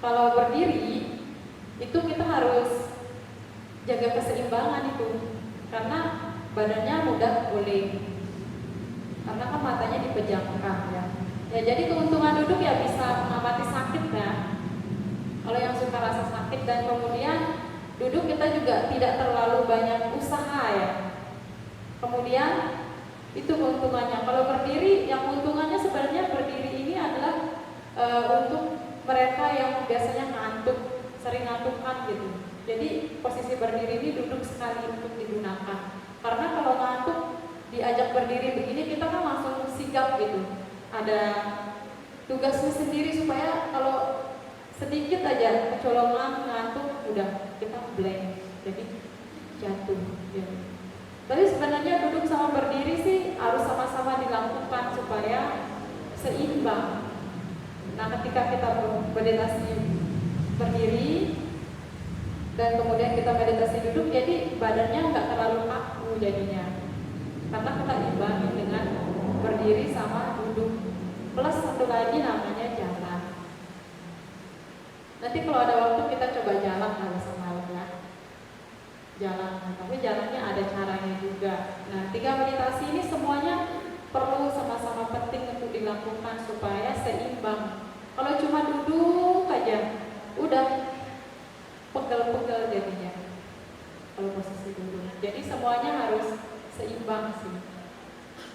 kalau berdiri itu kita harus jaga keseimbangan itu, karena badannya mudah guling, karena kan matanya dipejamkan ya. Ya jadi keuntungan duduk ya bisa mengamati sakit ya. Kalau yang suka rasa sakit, dan kemudian duduk kita juga tidak terlalu banyak usaha ya. Kemudian itu keuntungannya. Kalau berdiri, yang keuntungannya sebenarnya berdiri ini adalah untuk mereka yang biasanya ngantuk, sering ngantukan gitu. Jadi posisi berdiri ini duduk sekali untuk digunakan. Karena kalau ngantuk diajak berdiri begini kita kan langsung sigap gitu. Ada tugasnya sendiri supaya kalau sedikit aja kecolongan ngantuk udah kita blank, jadi jatuh. Ya. Tapi sebenarnya duduk sama berdiri sih harus sama-sama dilakukan supaya seimbang. Nah ketika kita meditasi berdiri dan kemudian kita meditasi duduk, jadi badannya nggak terlalu kaku jadinya. karena kita imbangin dengan berdiri sama duduk, plus satu lagi namanya jalan. Nanti kalau ada waktu kita coba jalan kalau semalam ya, jalan, tapi jalannya ada caranya juga. Nah, 3 meditasi ini semuanya perlu sama-sama penting untuk dilakukan supaya seimbang. Kalau cuma duduk aja, udah pegel-pegel jadinya kalau posisi duduk. Jadi semuanya harus seimbang sih,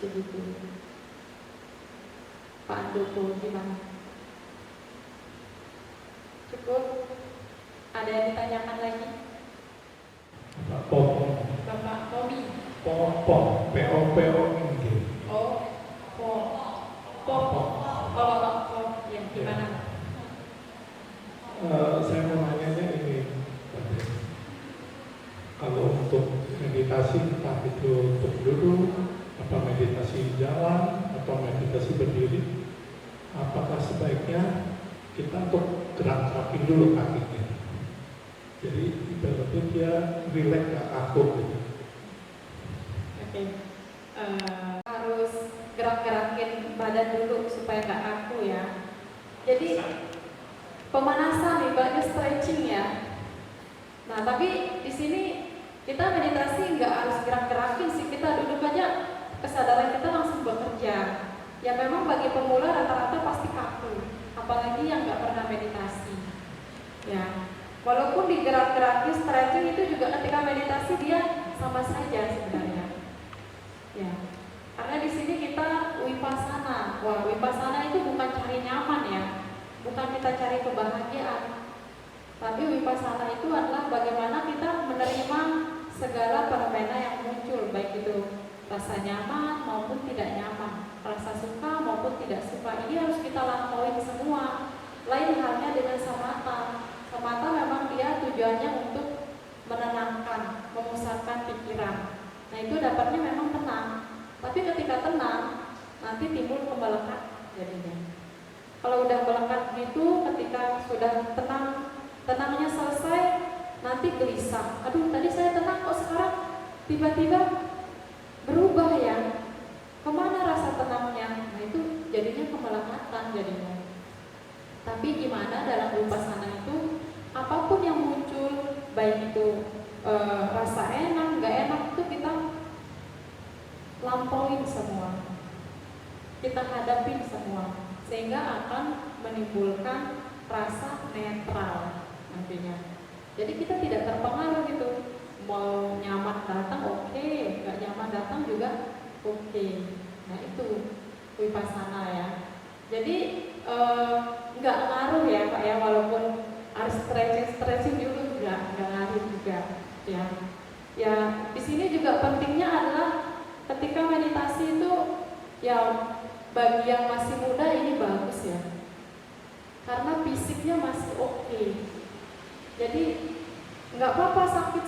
begitu. Pak Andoko gimana? Cukup? Ada yang ditanyakan lagi? Pak Pom. Bapak Tommy. Pom. P-O-P-O-N-G. Oh, Pom. Oh, ya gimana? Saya mau nanya ini, kalau untuk meditasi entah itu untuk duduk, apa meditasi jalan, atau meditasi berdiri, apakah sebaiknya kita untuk gerak-gerakin dulu kakinya? Jadi ibaratnya dia rileks ke aku gitu. Oke. Harus gerak-gerakin badan dulu supaya nggak kaku ya. Jadi pemanasan ibaratnya stretching ya. Nah, tapi di sini kita meditasi nggak harus gerak-gerakin sih, kita duduk aja kesadaran kita langsung bekerja. Ya memang bagi pemula rata-rata pasti kaku, apalagi yang nggak pernah meditasi. Ya, walaupun digerak-gerakin stretching itu juga ketika meditasi dia sama saja sebenarnya. Ya, karena di sini kita wipasana. Wah, wipasana itu bukan cari nyaman ya, bukan kita cari kebahagiaan. Tapi wipasana itu adalah bagaimana kita menerima segala fenomena yang muncul, baik itu rasa nyaman maupun tidak nyaman, rasa suka maupun tidak suka. Ini harus kita lampaui semua. Lain halnya dengan samatha. Samatha memang dia tujuannya untuk menenangkan, memusatkan pikiran. Nah, itu dapatnya memang tenang. Tapi ketika tenang, nanti timbul kemelekat jadinya. Kalau udah melekat gitu, ketika sudah tenangnya selesai, nanti gelisah. Aduh, tadi saya tenang kok sekarang tiba-tiba berubah ya. Kemana rasa tenangnya? Nah, itu jadinya kemelekatan jadinya. Tapi gimana dalam wipasana itu, apapun yang muncul, baik itu rasa enak, nggak enak, itu kita lampauin semua, kita hadapin semua, sehingga akan menimbulkan rasa netral nantinya. Jadi kita tidak terpengaruh gitu, mau nyaman datang oke, nggak nyaman datang juga oke. Nah, itu wipasana ya. Jadi nggak ngaruh ya Pak ya, walaupun harus stretching dulu nggak ngaruh juga ya. Ya, di sini juga pentingnya adalah ketika meditasi itu ya, bagi yang masih muda ini bagus ya, karena fisiknya masih oke. Jadi nggak apa-apa sakit.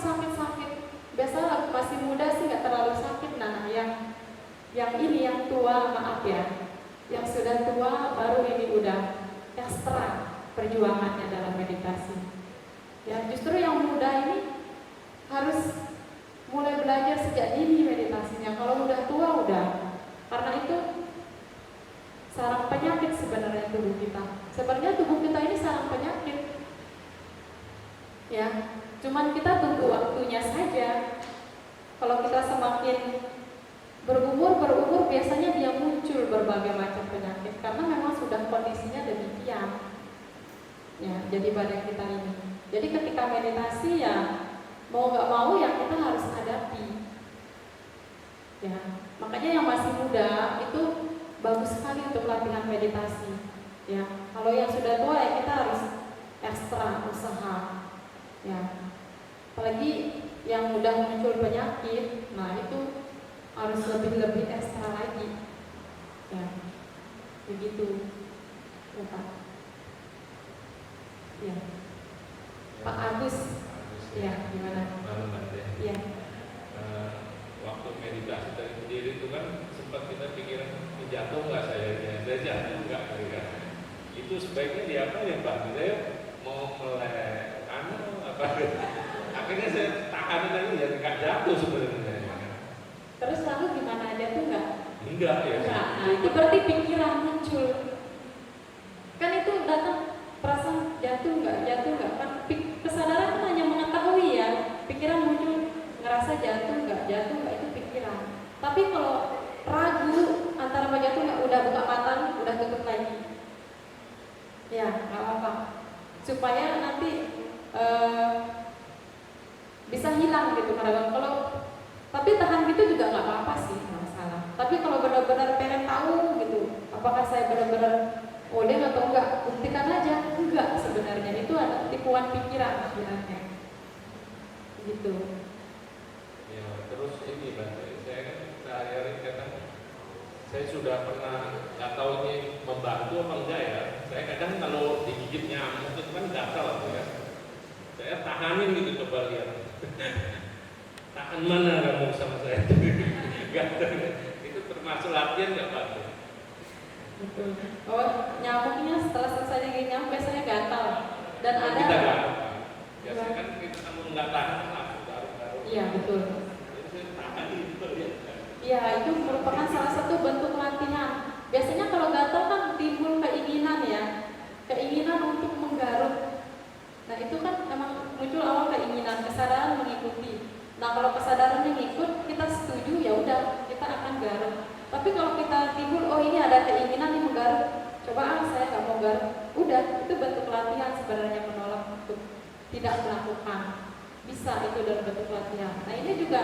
Biasa masih muda sih nggak terlalu sakit. Nah, yang ini yang tua, maaf ya, yang sudah tua baru ini udah ekstra perjuangannya dalam meditasi. Ya, justru yang muda ini harus mulai belajar sejak dini meditasinya. Kalau udah tua udah, karena itu sarang penyakit sebenarnya tubuh kita. Sebenarnya tubuh kita ini sarang penyakit. Ya, cuman kita tunggu waktunya saja. Kalau kita semakin berumur biasanya dia muncul berbagai macam penyakit karena memang sudah kondisinya demikian. Ya, jadi badan kita ini. Jadi ketika meditasi ya mau nggak mau ya kita harus hadapi. Ya, makanya yang masih muda itu bagus sekali untuk latihan meditasi. Ya, kalau yang sudah tua ya kita harus ekstra usaha. Ya, apalagi yang mudah muncul penyakit, nah itu harus lebih ekstra lagi. Ya, begitu, ya, Pak. Ya, Pak Agus. Ya, gimana? Ya. Waktu meditasi tadi sendiri itu kan sempat kita pikiran jatuh nggak saya jatuh nggak kira. Itu sebaiknya diapain Pak? Saya mau melek apa? Akhirnya saya tahan lagi ya nggak jatuh sebenarnya. Terus lalu gimana, jatuh nggak? Enggak ya. Enggak. Nah, itu berarti pikiran muncul. Kan itu datang perasaan jatuh nggak kan kesadaran kan hanya mengetahui ya. Pikiran muncul ngerasa jatuh nggak itu pikiran. Tapi kalau ragu antara mau jatuh nggak, udah buka mata, udah tutup lagi. Ya nggak apa-apa. Supaya nanti bisa hilang gitu kadang. Kalau tapi tahan gitu juga nggak apa-apa sih, nggak masalah. Tapi kalau benar-benar pengen tahu gitu, apakah saya benar-benar odeng atau enggak, buktikan aja. Enggak, sebenarnya itu ada tipuan pikiran sebenarnya. Gitu. Ya, terus ini Mbak, saya kan sehari-hari kadang saya sudah pernah nggak tahu ini membantu apa enggak ya. Saya kadang kalau digigit nyamuk itu kan gatal ya. Saya tahanin gitu, coba lihat. Tahan mana kamu sama saya? Gatal. Itu termasuk latihan nggak Pak? Betul. Oh, nyamuknya setelah selesai digigit nyamuk biasanya gatal. Dan ada. Kita nggak. Biasanya kan kita kamu nggak tahan langsung baru. Iya betul. Jadi saya tahan itu ya. Iya, itu merupakan salah satu bentuk latihan. Biasanya kalau gatal kan timbul keinginan ya, keinginan untuk menggaruk. Nah itu kan memang muncul awal keinginan, kesadaran mengikuti. Nah kalau kesadarannya ngikut, kita setuju ya udah kita akan garuk. Tapi kalau kita timbul, oh ini ada keinginan nih menggaruk, coba saya nggak mau garuk, udah itu bentuk latihan sebenarnya, menolak untuk tidak melakukan. Bisa itu dalam bentuk latihan. Nah ini juga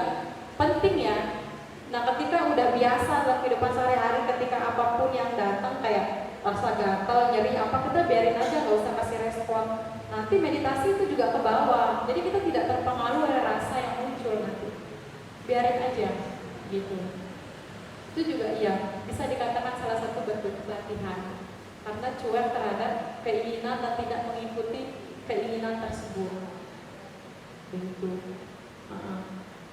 penting ya. Nah ketika udah biasa dalam kehidupan sehari-hari, ketika apapun yang datang kayak rasa gatal, nyeri apa, kita biarin aja, nggak usah kasih respon. Nanti meditasi itu juga ke bawah, jadi kita tidak terpengaruh oleh rasa yang muncul nanti. Biarin aja, gitu. Itu juga iya, bisa dikatakan salah satu bentuk latihan. Karena cuek terhadap keinginan dan tidak mengikuti keinginan tersebut. Begitu.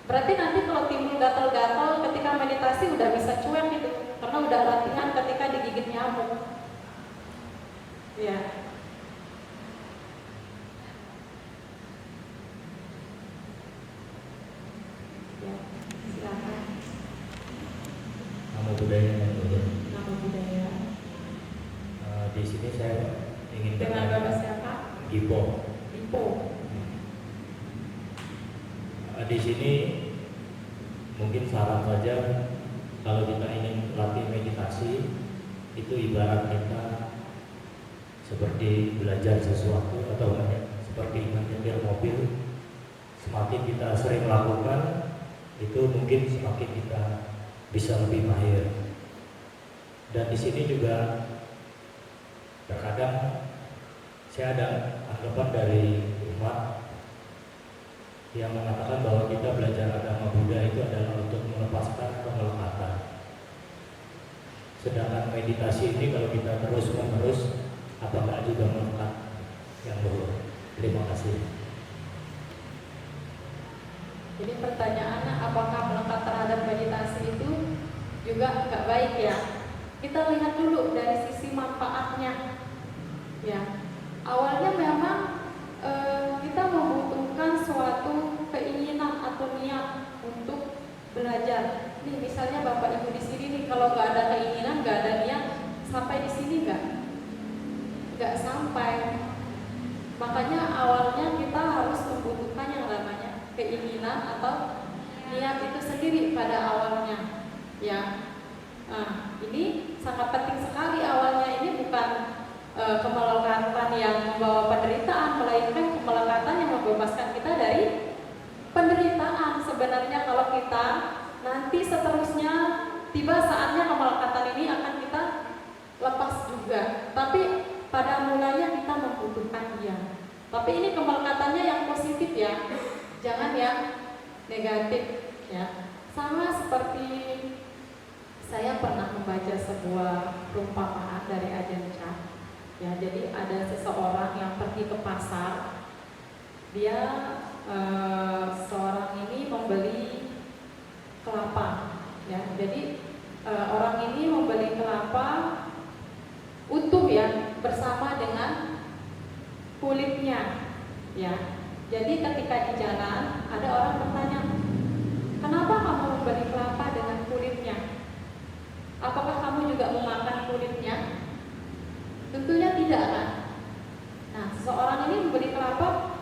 Berarti nanti kalau timbul gatal-gatal ketika meditasi udah bisa cuek gitu, karena udah latihan ketika digigit nyamuk. Ya. Ya, silakan. Nama budaya dulu. Nama budaya. Di sini saya ingin Dengan bertanya. Bapak siapa? Ipo. Ipo. Di sini mungkin saran saja, kalau kita ingin latih meditasi itu ibarat kita seperti belajar sesuatu atau seperti menyetir mobil. Semakin kita sering melakukan, itu mungkin semakin kita bisa lebih mahir. Dan di sini juga terkadang saya ada anggapan dari umat yang mengatakan bahwa kita belajar agama Buddha itu adalah untuk melepaskan kemelekatan. Sedangkan meditasi ini kalau kita terus-menerus, apakah juga melekat yang luhur? Terima kasih. Jadi pertanyaannya, apakah melekat terhadap meditasi itu juga nggak baik ya? Kita lihat dulu dari sisi manfaatnya. Ya, awalnya memang kita membutuhkan suatu keinginan atau niat untuk belajar. Nih misalnya Bapak Ibu di sini nih, kalau nggak ada keinginan, nggak ada niat, sampai di sini nggak sampai. Makanya awalnya kita harus membutuhkan yang namanya keinginan atau niat itu sendiri pada awalnya. Ya, nah, ini sangat penting sekali awalnya. Ini bukan kemelekatan yang membawa penderitaan, melainkan kemelekatan yang membebaskan kita dari penderitaan. Sebenarnya kalau kita nanti seterusnya tiba saatnya kemelekatan ini akan kita lepas juga. Tapi pada mulanya kita membutuhkan dia. Tapi ini kemelekatannya yang positif ya, jangan yang negatif ya. Sama seperti saya pernah membaca sebuah perumpamaan dari Ajahn Chah. Ya, jadi ada seseorang yang pergi ke pasar. Dia seorang ini membeli kelapa. Ya, jadi orang ini membeli kelapa utuh ya, bersama dengan kulitnya. Ya, jadi ketika di jalan ada orang bertanya, Kenapa kamu membeli kelapa dengan kulitnya? Apakah kamu juga memakan kulitnya? Tentunya tidak kan? Nah, seseorang ini membeli kelapa,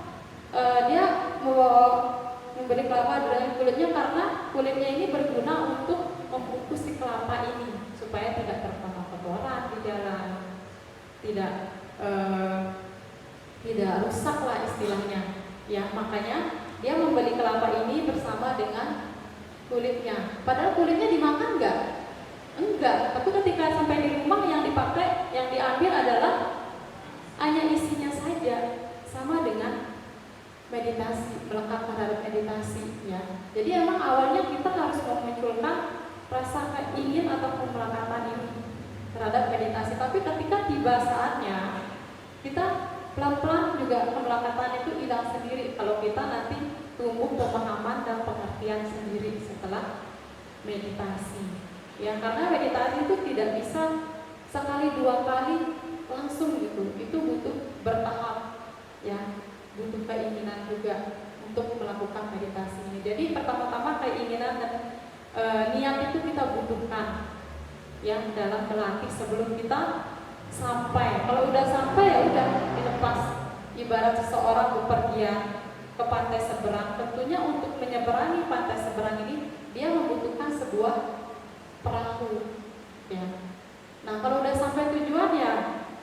dia membeli kelapa dengan kulitnya karena kulitnya ini berguna untuk membungkus si kelapa ini supaya tidak terkena kotoran di jalan, tidak rusak lah istilahnya. Ya, makanya dia membeli kelapa ini bersama dengan kulitnya. Padahal kulitnya dimakan nggak? Enggak. Tapi ketika sampai di rumah yang dipakai, yang diambil adalah hanya isinya saja, sama dengan meditasi, melekat terhadap meditasi. Ya. Jadi emang awalnya kita harus memunculkan rasa ingin atau melekatan ini terhadap meditasi. Tapi ketika tiba saatnya, kita pelan-pelan juga kemelekatan itu hilang sendiri kalau kita nanti tumbuh pemahaman dan pengertian sendiri setelah meditasi. Ya, karena meditasi itu tidak bisa sekali dua kali langsung gitu. Itu butuh bertahap, ya, butuh keinginan juga untuk melakukan meditasi ini. Jadi pertama-tama keinginan dan niat itu kita butuhkan, ya, dalam melatih sebelum kita sampai. Kalau udah sampai ya udah dilepas. Ibarat seseorang bepergian ke pantai seberang, tentunya untuk menyeberangi pantai seberang ini dia membutuhkan sebuah perahu, ya. Nah, kalau udah sampai tujuan ya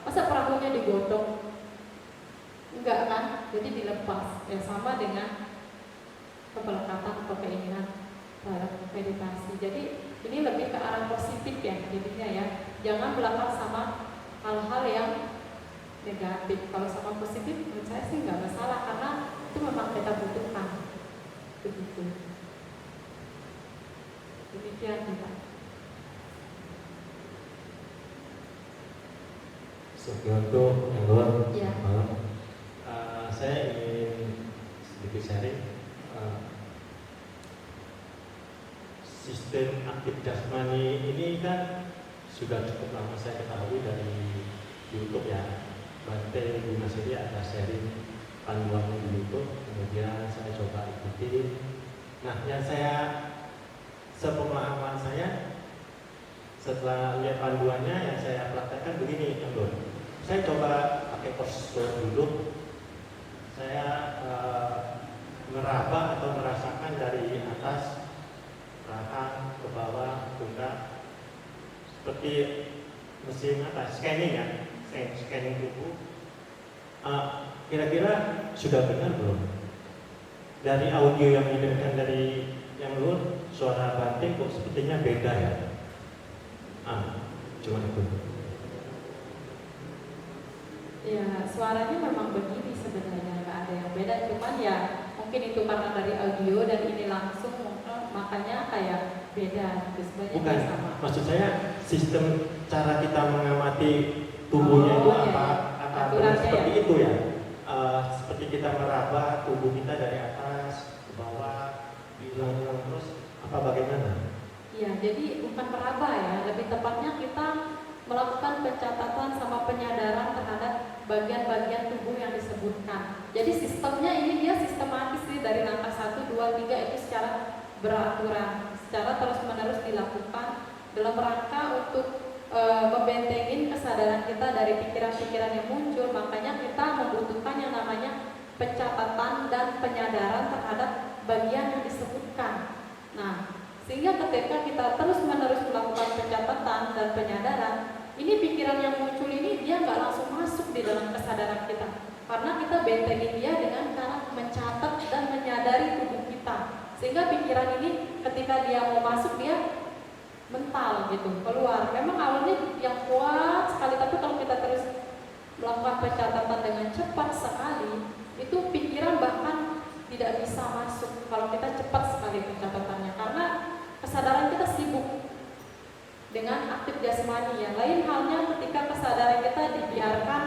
masa perahunya digodong? Enggak kan? Jadi dilepas. Ya, sama dengan kepelekatan atau keinginan terhadap meditasi. Jadi ini lebih ke arah positif ya jadinya ya. Jangan belakang sama hal-hal yang negatif. Kalau sama positif menurut saya sih nggak masalah karena itu memang kita butuhkan. Begitu. Demikian kita. Untuk yang luar, Ya. Saya ingin sedikit sharing sistem aktif jasmani ini kan sudah cukup lama saya ketahui dari YouTube ya. Bante Bumasiri ada sharing panduan di YouTube, kemudian saya coba ikuti. Nah, yang saya sepemahaman saya setelah lihat panduannya yang saya praktekkan begini, teman. Saya coba pakai postur duduk. Saya meraba atau merasakan dari atas rahang ke bawah pundak seperti mesin scanning ya, scanning tubuh. Kira-kira sudah benar belum? Dari audio yang didengarkan dari yang luar, suara batin kok sepertinya beda ya. Cuma itu. Ya, suaranya memang begini sebenarnya, nggak ada yang beda. Cuman ya mungkin itu karena dari audio dan ini langsung, makanya kayak beda. Sebenarnya Bukan, sama. maksud saya sistem cara kita mengamati tubuhnya itu apa benar seperti ya? itu ya? Seperti kita meraba tubuh kita dari atas ke bawah, diulang-ulang terus, apa bagaimana? Iya, jadi bukan meraba ya, lebih tepatnya kita melakukan pencatatan sama penyadaran terhadap bagian-bagian tubuh yang disebutkan. Jadi sistemnya ini dia sistematis nih, dari langkah 1, 2, 3 itu secara beraturan, secara terus-menerus dilakukan dalam rangka untuk membentengin kesadaran kita dari pikiran-pikiran yang muncul. Makanya kita membutuhkan yang namanya pencatatan dan penyadaran terhadap bagian yang disebutkan. Nah, sehingga ketika kita terus-menerus melakukan pencatatan dan penyadaran, ini pikiran yang muncul ini dia nggak langsung masuk di dalam kesadaran kita, karena kita bentengin dia dengan cara mencatat dan menyadari tubuh kita, sehingga pikiran ini ketika dia mau masuk dia mental gitu, keluar. Memang awalnya yang kuat sekali, tapi kalau kita terus melakukan pencatatan dengan cepat sekali, itu pikiran bahkan tidak bisa masuk kalau kita cepat sekali pencatatannya, karena kesadaran kita sibuk dengan aktif jasmani. Ya, lain halnya ketika kesadaran kita dibiarkan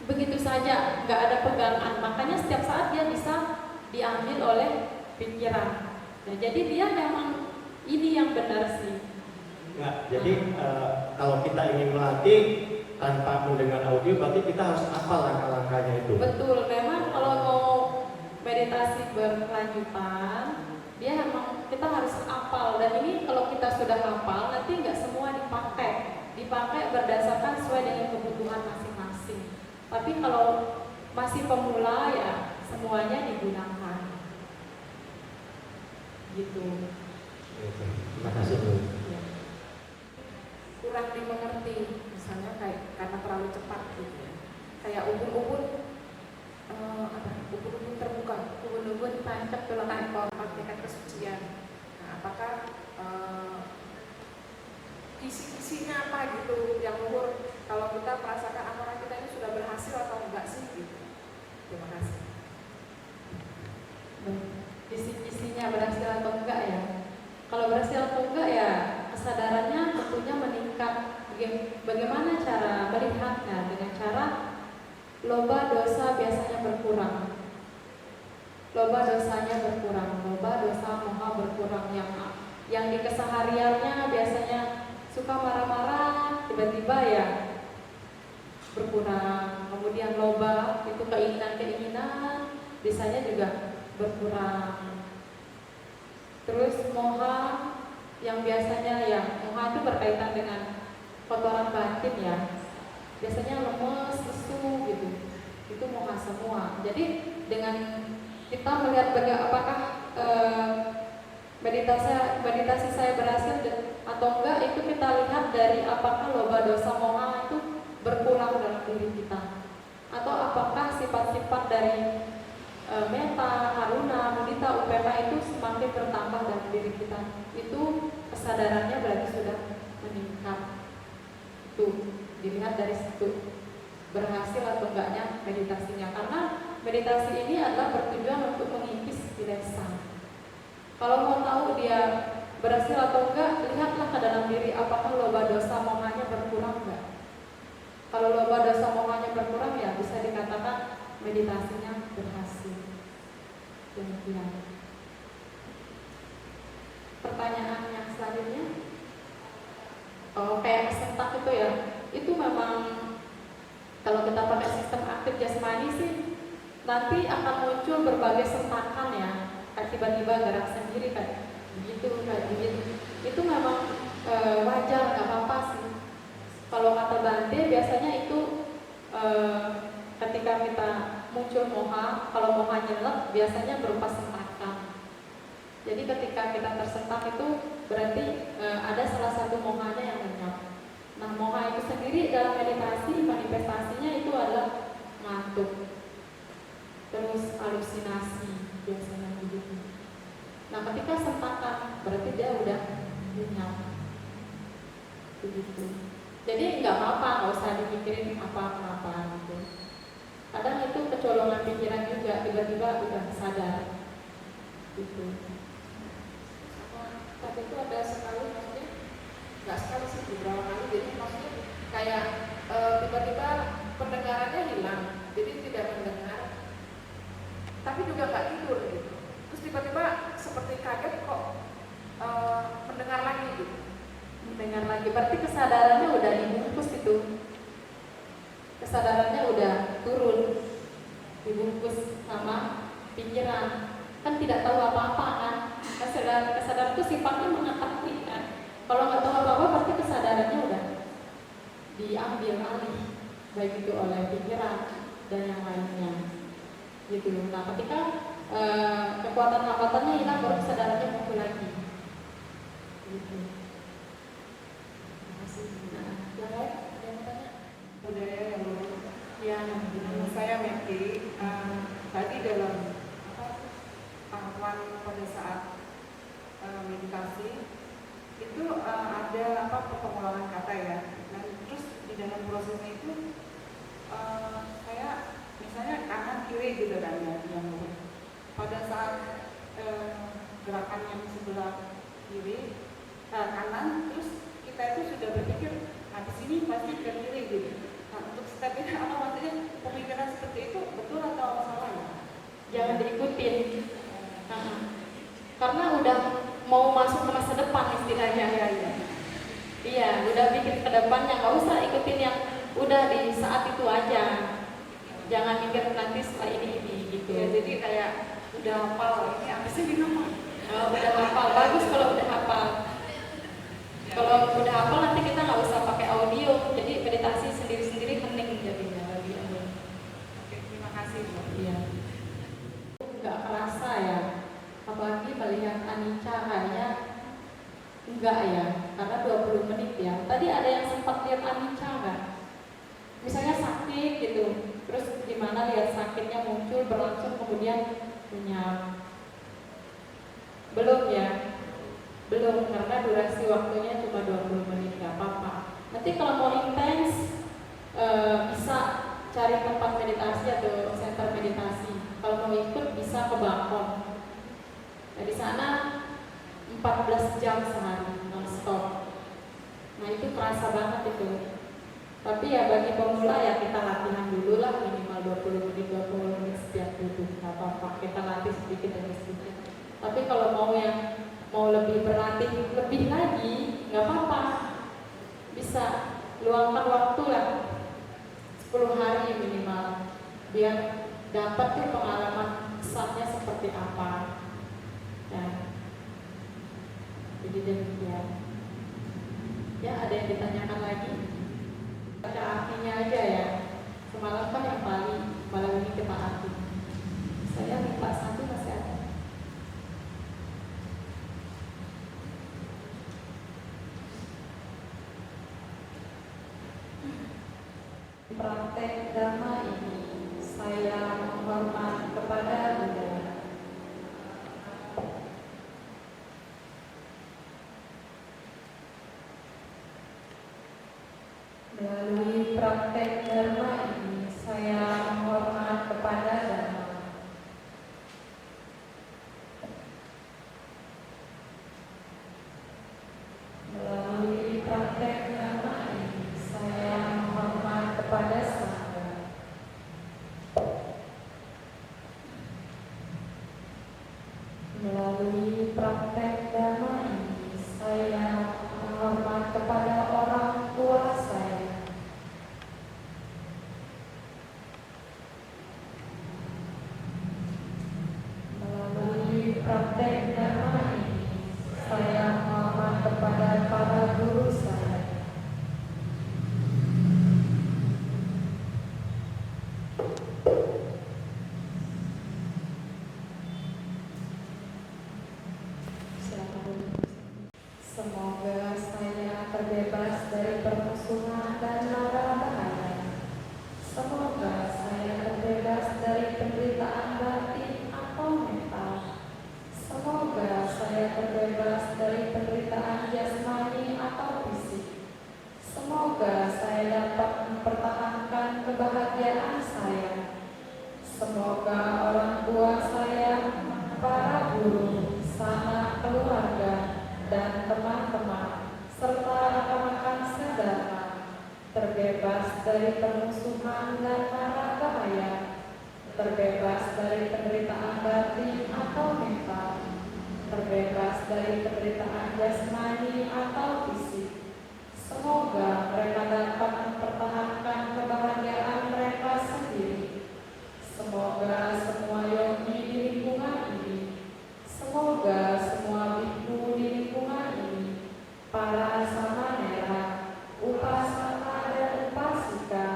begitu saja, nggak ada pegangan. Makanya setiap saat dia bisa diambil oleh pikiran. Nah, jadi dia memang ini yang benar sih. Nggak, jadi kalau kita ingin melatih tanpa mendengar audio, berarti kita harus hafal langkah-langkahnya itu. Betul, memang kalau mau meditasi berkelanjutan, dia emang kita harus hafal, dan ini kalau kita sudah hafal nanti nggak semua dipakai berdasarkan sesuai dengan kebutuhan masing-masing. Tapi kalau masih pemula ya semuanya digunakan gitu. Terima kasih Bu. Ya. Kurang dimengerti, misalnya kayak karena terlalu cepat gitu ya. Kayak ubun-ubun ubun-ubun terbuka, ubun-ubun tancap tulang ekor, praktikan kesucian. Nah, apakah isi-isinya apa gitu yang luhur? Kalau kita merasakan amarah kita ini sudah berhasil atau enggak sih gitu. Terima kasih. Isi-isinya berhasil atau enggak ya? Kalau berhasil atau enggak ya kesadarannya tentunya meningkat. Bagaimana cara melihatnya? Dengan cara loba dosa biasanya berkurang. Loba dosanya berkurang, loba dosa moha berkurang, yang di kesehariannya biasanya suka marah-marah, tiba-tiba ya berkurang. Kemudian loba itu keinginan-keinginan biasanya juga berkurang. Terus moha yang biasanya moha itu berkaitan dengan kotoran batin ya. Biasanya lemes, lesu gitu. Itu moha semua. Jadi dengan kita melihat apakah meditasi saya berhasil atau enggak, itu kita lihat dari apakah loba dosa moha itu berkurang dalam diri kita, atau apakah sifat-sifat dari metta, karuna, mudita, upekkha itu semakin bertambah dalam diri kita. Itu kesadarannya berarti sudah meningkat. Itu dilihat dari situ berhasil atau enggaknya meditasinya, karena meditasi ini adalah bertujuan untuk mengikis kilesa. Kalau mau tahu dia berhasil atau enggak, lihatlah ke dalam diri apakah loba dosa mohanya berkurang enggak. Kalau loba dosa mohanya berkurang ya bisa dikatakan meditasinya berhasil. Demikian. Pertanyaan yang selanjutnya, kayak kesentak itu ya, itu memang kalau kita pakai sistem aktif jasmani sih nanti akan muncul berbagai sentakan ya, kayak tiba-tiba gerak sendiri kayak begitu, kayak begitu. Itu memang wajar, nggak apa-apa sih. Kalau kata Bante biasanya itu ketika kita muncul moha, kalau moha nyelek biasanya berupa sentakan. Jadi ketika kita tersentak itu berarti ada salah satu mohanya yang lenyap. Nah, moha itu sendiri dalam meditasi manifestasinya itu adalah ngantuk, terus halusinasi biasanya begitu. Nah, ketika sentakan berarti dia udah lenyap begitu. Jadi nggak apa-apa, nggak usah dipikirin apa-apa gitu. Kadang itu kecolongan pikiran juga, tiba-tiba udah sadar gitu. Tapi itu ada sekali, maksudnya nggak sekali sih, beberapa kali. Jadi maksudnya kayak tiba-tiba pendengarannya hilang, jadi tidak mendengar, tapi juga nggak tidur gitu. Terus tiba-tiba seperti kaget kok mendengar lagi gitu. Mendengar lagi, berarti kesadarannya udah dibungkus itu. Kesadarannya udah turun, dibungkus sama pikiran. Kan tidak tahu apa-apa kan. Kesadaran itu sifatnya mengetahui kan. Kalau nggak tahu apa-apa berarti kesadarannya udah diambil alih, baik itu oleh pikiran dan yang lainnya gitu. Nah, ketika kekuatan hampatannya hilang baru kesadarannya muncul lagi gitu. Terima kasih. Nah, yang lain ada yang mau tanya? Budaya yang Yang saya Meki, tadi dalam tahapan pada saat meditasi itu ada pengulangan kata ya. Dan terus di dalam prosesnya itu saya misalnya kanan kiri gitu kan ya, yang pada saat gerakan yang sebelah kiri kanan, terus kita itu sudah berpikir di sini pasti ke kiri gitu. Nah, untuk step ini apa maksudnya, pemikiran seperti itu betul atau salah ya? jangan diikutin. Karena udah mau masuk ke masa depan istilahnya. Iya, udah bikin ke depannya, nggak usah ikutin yang udah di saat itu aja. Jangan mikir nanti setelah ini gitu. Ya, jadi kayak udah hafal ini apa sih minum? Udah hafal, bagus kalau udah hafal. Kalau udah hafal nanti kita nggak usah pakai audio, jadi meditasi sendiri-sendiri hening jadinya lebih enak. Oke, terima kasih Bu. Iya. Nggak kerasa ya, apalagi melihat Anicca kayaknya enggak ya, karena 20 menit ya. Tadi ada yang sempat lihat Anicca nggak? Misalnya sakit gitu, terus gimana lihat sakitnya muncul berlangsung kemudian lenyap. Belum ya? Belum, karena durasi waktunya cuma 20 menit, nggak apa-apa. Nanti kalau mau intens bisa cari tempat meditasi atau center meditasi. Kalau mau ikut bisa ke Bangkok. Nah, di sana 14 jam sehari non-stop. Nah itu kerasa banget itu. Tapi ya bagi pemula ya kita latihan dulu lah, minimal 20 menit setiap duduk. Nggak apa-apa, kita latih sedikit demi sedikit. Tapi kalau mau lebih berlatih lebih lagi, nggak apa-apa, bisa luangkan waktu lah 10 hari minimal, biar dapat tuh pengalaman kesannya seperti apa. Ya, jadi demikian. Ya, ada yang ditanyakan lagi? Baca artinya aja ya. Semalam kan yang Bali, malam ini kita arti. Saya minta satu masih ada. Praktek dhamma ini saya menghormat kepada Buddha. Melalui praktek dhamma ini saya menghormat kepada Dhamma. Melalui praktek dhamma ini saya menghormat kepada Sangha. Melalui praktek dhamma ini saya menghormat kepada orang tua saya. Melalui praktek dhamma ini saya menghormat kepada para guru saya. Semoga saya terbebas dari permusuhan dan mara bahaya. Semoga saya terbebas dari penderitaan batin atau mental. Semoga saya terbebas dari penderitaan jasmani atau fisik. Semoga saya dapat mempertahankan kebahagiaan saya. Semoga orang tua saya, para guru, sanak keluarga, dan teman-teman, serta rekan-rekan sedara terbebas dari permusuhan dan mara bahaya, terbebas dari penderitaan batin atau mental, terbebas dari penderitaan jasmani atau fisik. Semoga mereka dapat mempertahankan kebahagiaan mereka sendiri. Semoga semua yogi di lingkungan ini, semoga semua bhikkhu di lingkungan ini, para samanera, upasaka dan upasika,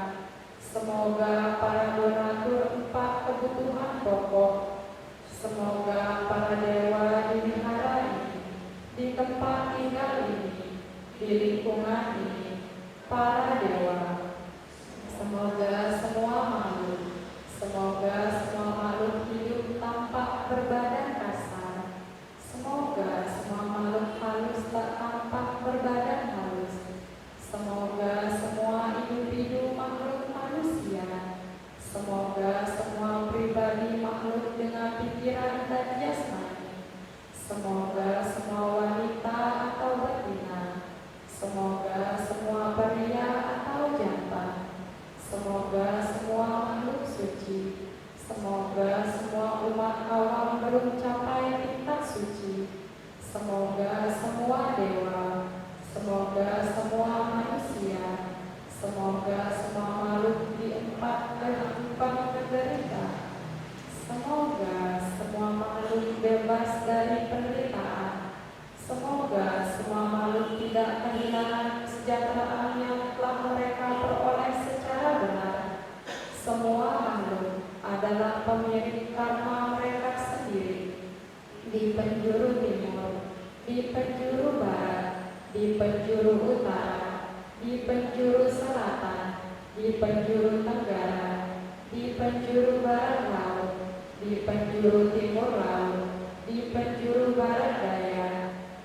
semoga para donatur 4 kebutuhan pokok, semoga para dewa di wihara ini, di tempat tinggal ini, di lingkungan ini, para dewa, semoga semua makhluk, semoga semua makhluk hidup tampak berbadan kasar. Semoga semua makhluk halus tak tampak berbadan halus. Semoga semua individu makhluk manusia. Semoga semua pribadi makhluk dengan pikiran dan jasmani. Semoga semua wanita atau betina. Semoga semua pria adalah pemilik karma mereka sendiri. Di penjuru timur, di penjuru barat, di penjuru utara, di penjuru selatan, di penjuru tenggara, di penjuru barat laut, di penjuru timur laut, di penjuru barat daya,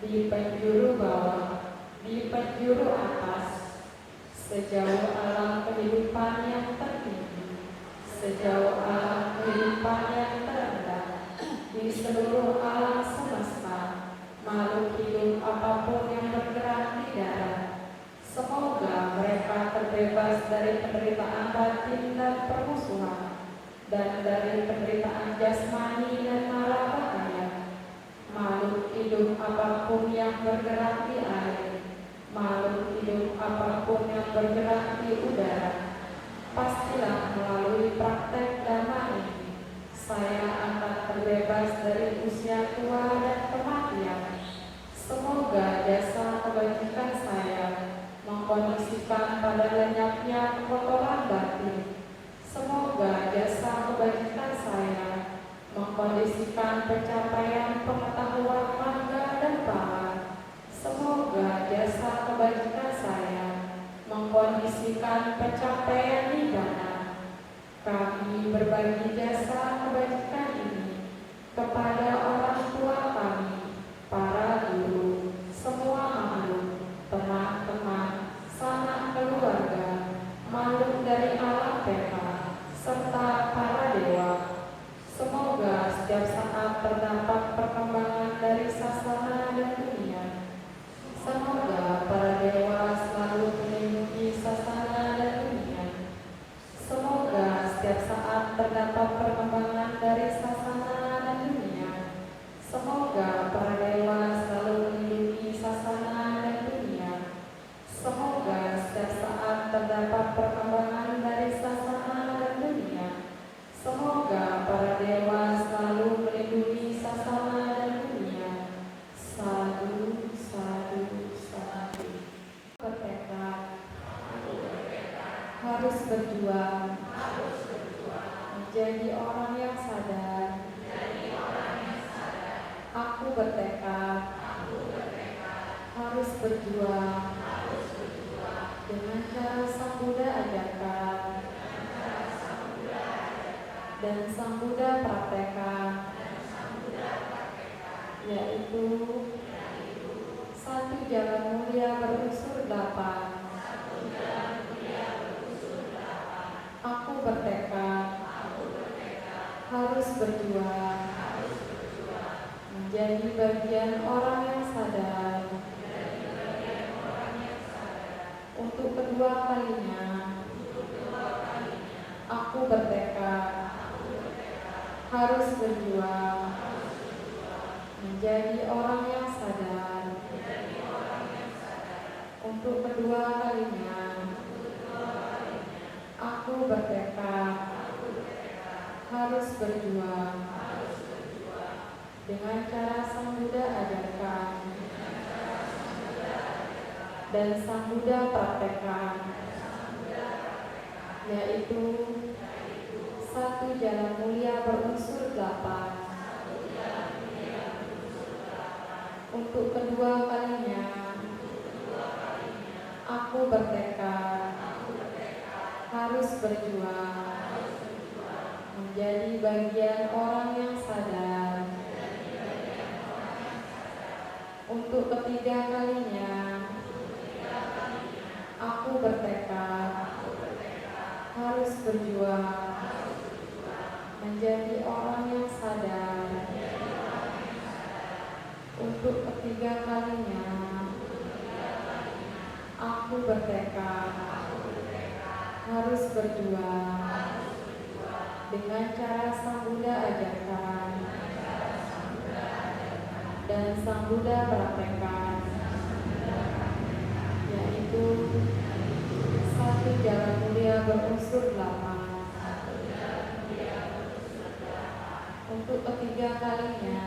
di penjuru bawah, di penjuru atas, sejauh alam kehidupan yang tertinggi, sejauh alam kehidupan yang terendah, di seluruh alam semesta, makhluk hidup apapun yang bergerak di darat, semoga mereka terbebas dari penderitaan batin dan permusuhan, dan dari penderitaan jasmani dan malapetaka. Makhluk hidup apapun yang bergerak di air, makhluk hidup apapun yang bergerak di udara, pastilah melalui praktek dhamma ini, saya akan terbebas dari usia tua dan kematian. Semoga jasa kebajikan saya mengkondisikan pada lenyapnya kekotoran batin. Semoga jasa kebajikan saya mengkondisikan pencapaian pengetahuan mangga dan bala. Semoga jasa kebajikan saya mengkondisikan pencapaian nibbana. Kami berbagi jasa kebajikan ini kepada orang tua kami, para guru, semua makhluk, teman-teman, sanak keluarga, makhluk dari alam peka, serta para dewa. Semoga setiap saat terdapat perkembangan dari sasana dan dunia. Semoga para dewa selalu melindungi sasana dan dunia. Semoga setiap saat terdapat perkembangan dari sasana dan dunia. Semoga para dewa selalu melindungi sasana dan dunia. Semoga setiap saat terdapat perkembangan dari sasana dan dunia. Semoga para dewa selalu melindungi sasana dan dunia. Sadu, sadu, sadu. Bertekad, harus berjuang, menjadi orang yang sadar. Aku bertekad, harus berjuang, dengan cara Sang Buddha ajarkan dan Sang Buddha praktekkan, yaitu satu jalan mulia berunsur 8. Aku bertekad, harus berjuang, menjadi bagian orang yang sadar. Untuk kedua kalinya, aku bertekad, harus berjuang, menjadi orang yang sadar. Untuk kedua kalinya, aku bertekad, harus berjuang, dengan cara Sang Buddha ajarkan dan Sang Buddha praktekkan, yaitu satu jalan mulia berunsur 8. Untuk kedua kalinya, aku bertekad, harus berjuang, menjadi bagian orang yang sadar. Untuk ketiga kalinya, aku bertekad, harus berjuang, menjadi orang yang sadar. Untuk ketiga kalinya, aku bertekad, harus berjuang, dengan cara Sang Buddha ajarkan dan Sang Buddha praktekkan, yaitu satu jalan mulia berunsur 8. Untuk ketiga kalinya,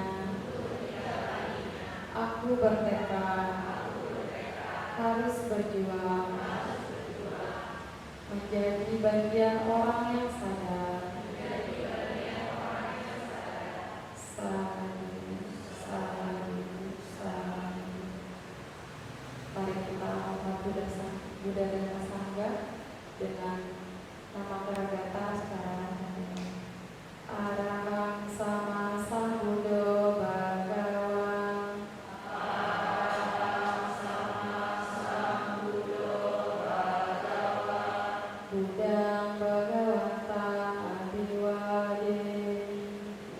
aku bertekad, harus berjuang, menjadi bagian orang yang sadar. dengan nama Karagata sekarang. Arahang sama sambuddho bhagawan. Arahang sama sambuddho bhagawan. Budang bhagawatang abhiwademi.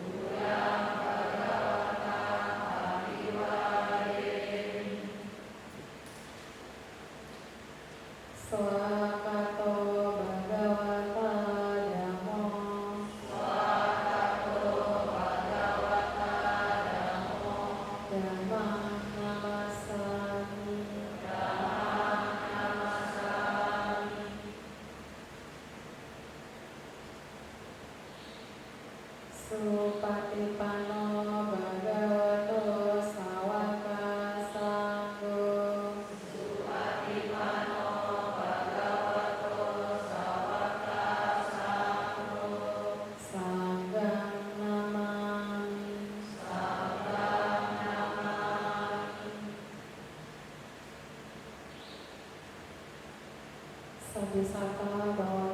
Budang bhagawatang abhiwademi. Swakato bhagavata dhammo. Swakato bhagavata dhammo. Dhammang namasami. Dhammang namasami. Supatipanno bhagavato sawaka sanggo. Supatipanno bhagavato sawaka sanggo. Sanghang namami. Sanghang namami. Sabisata bahwa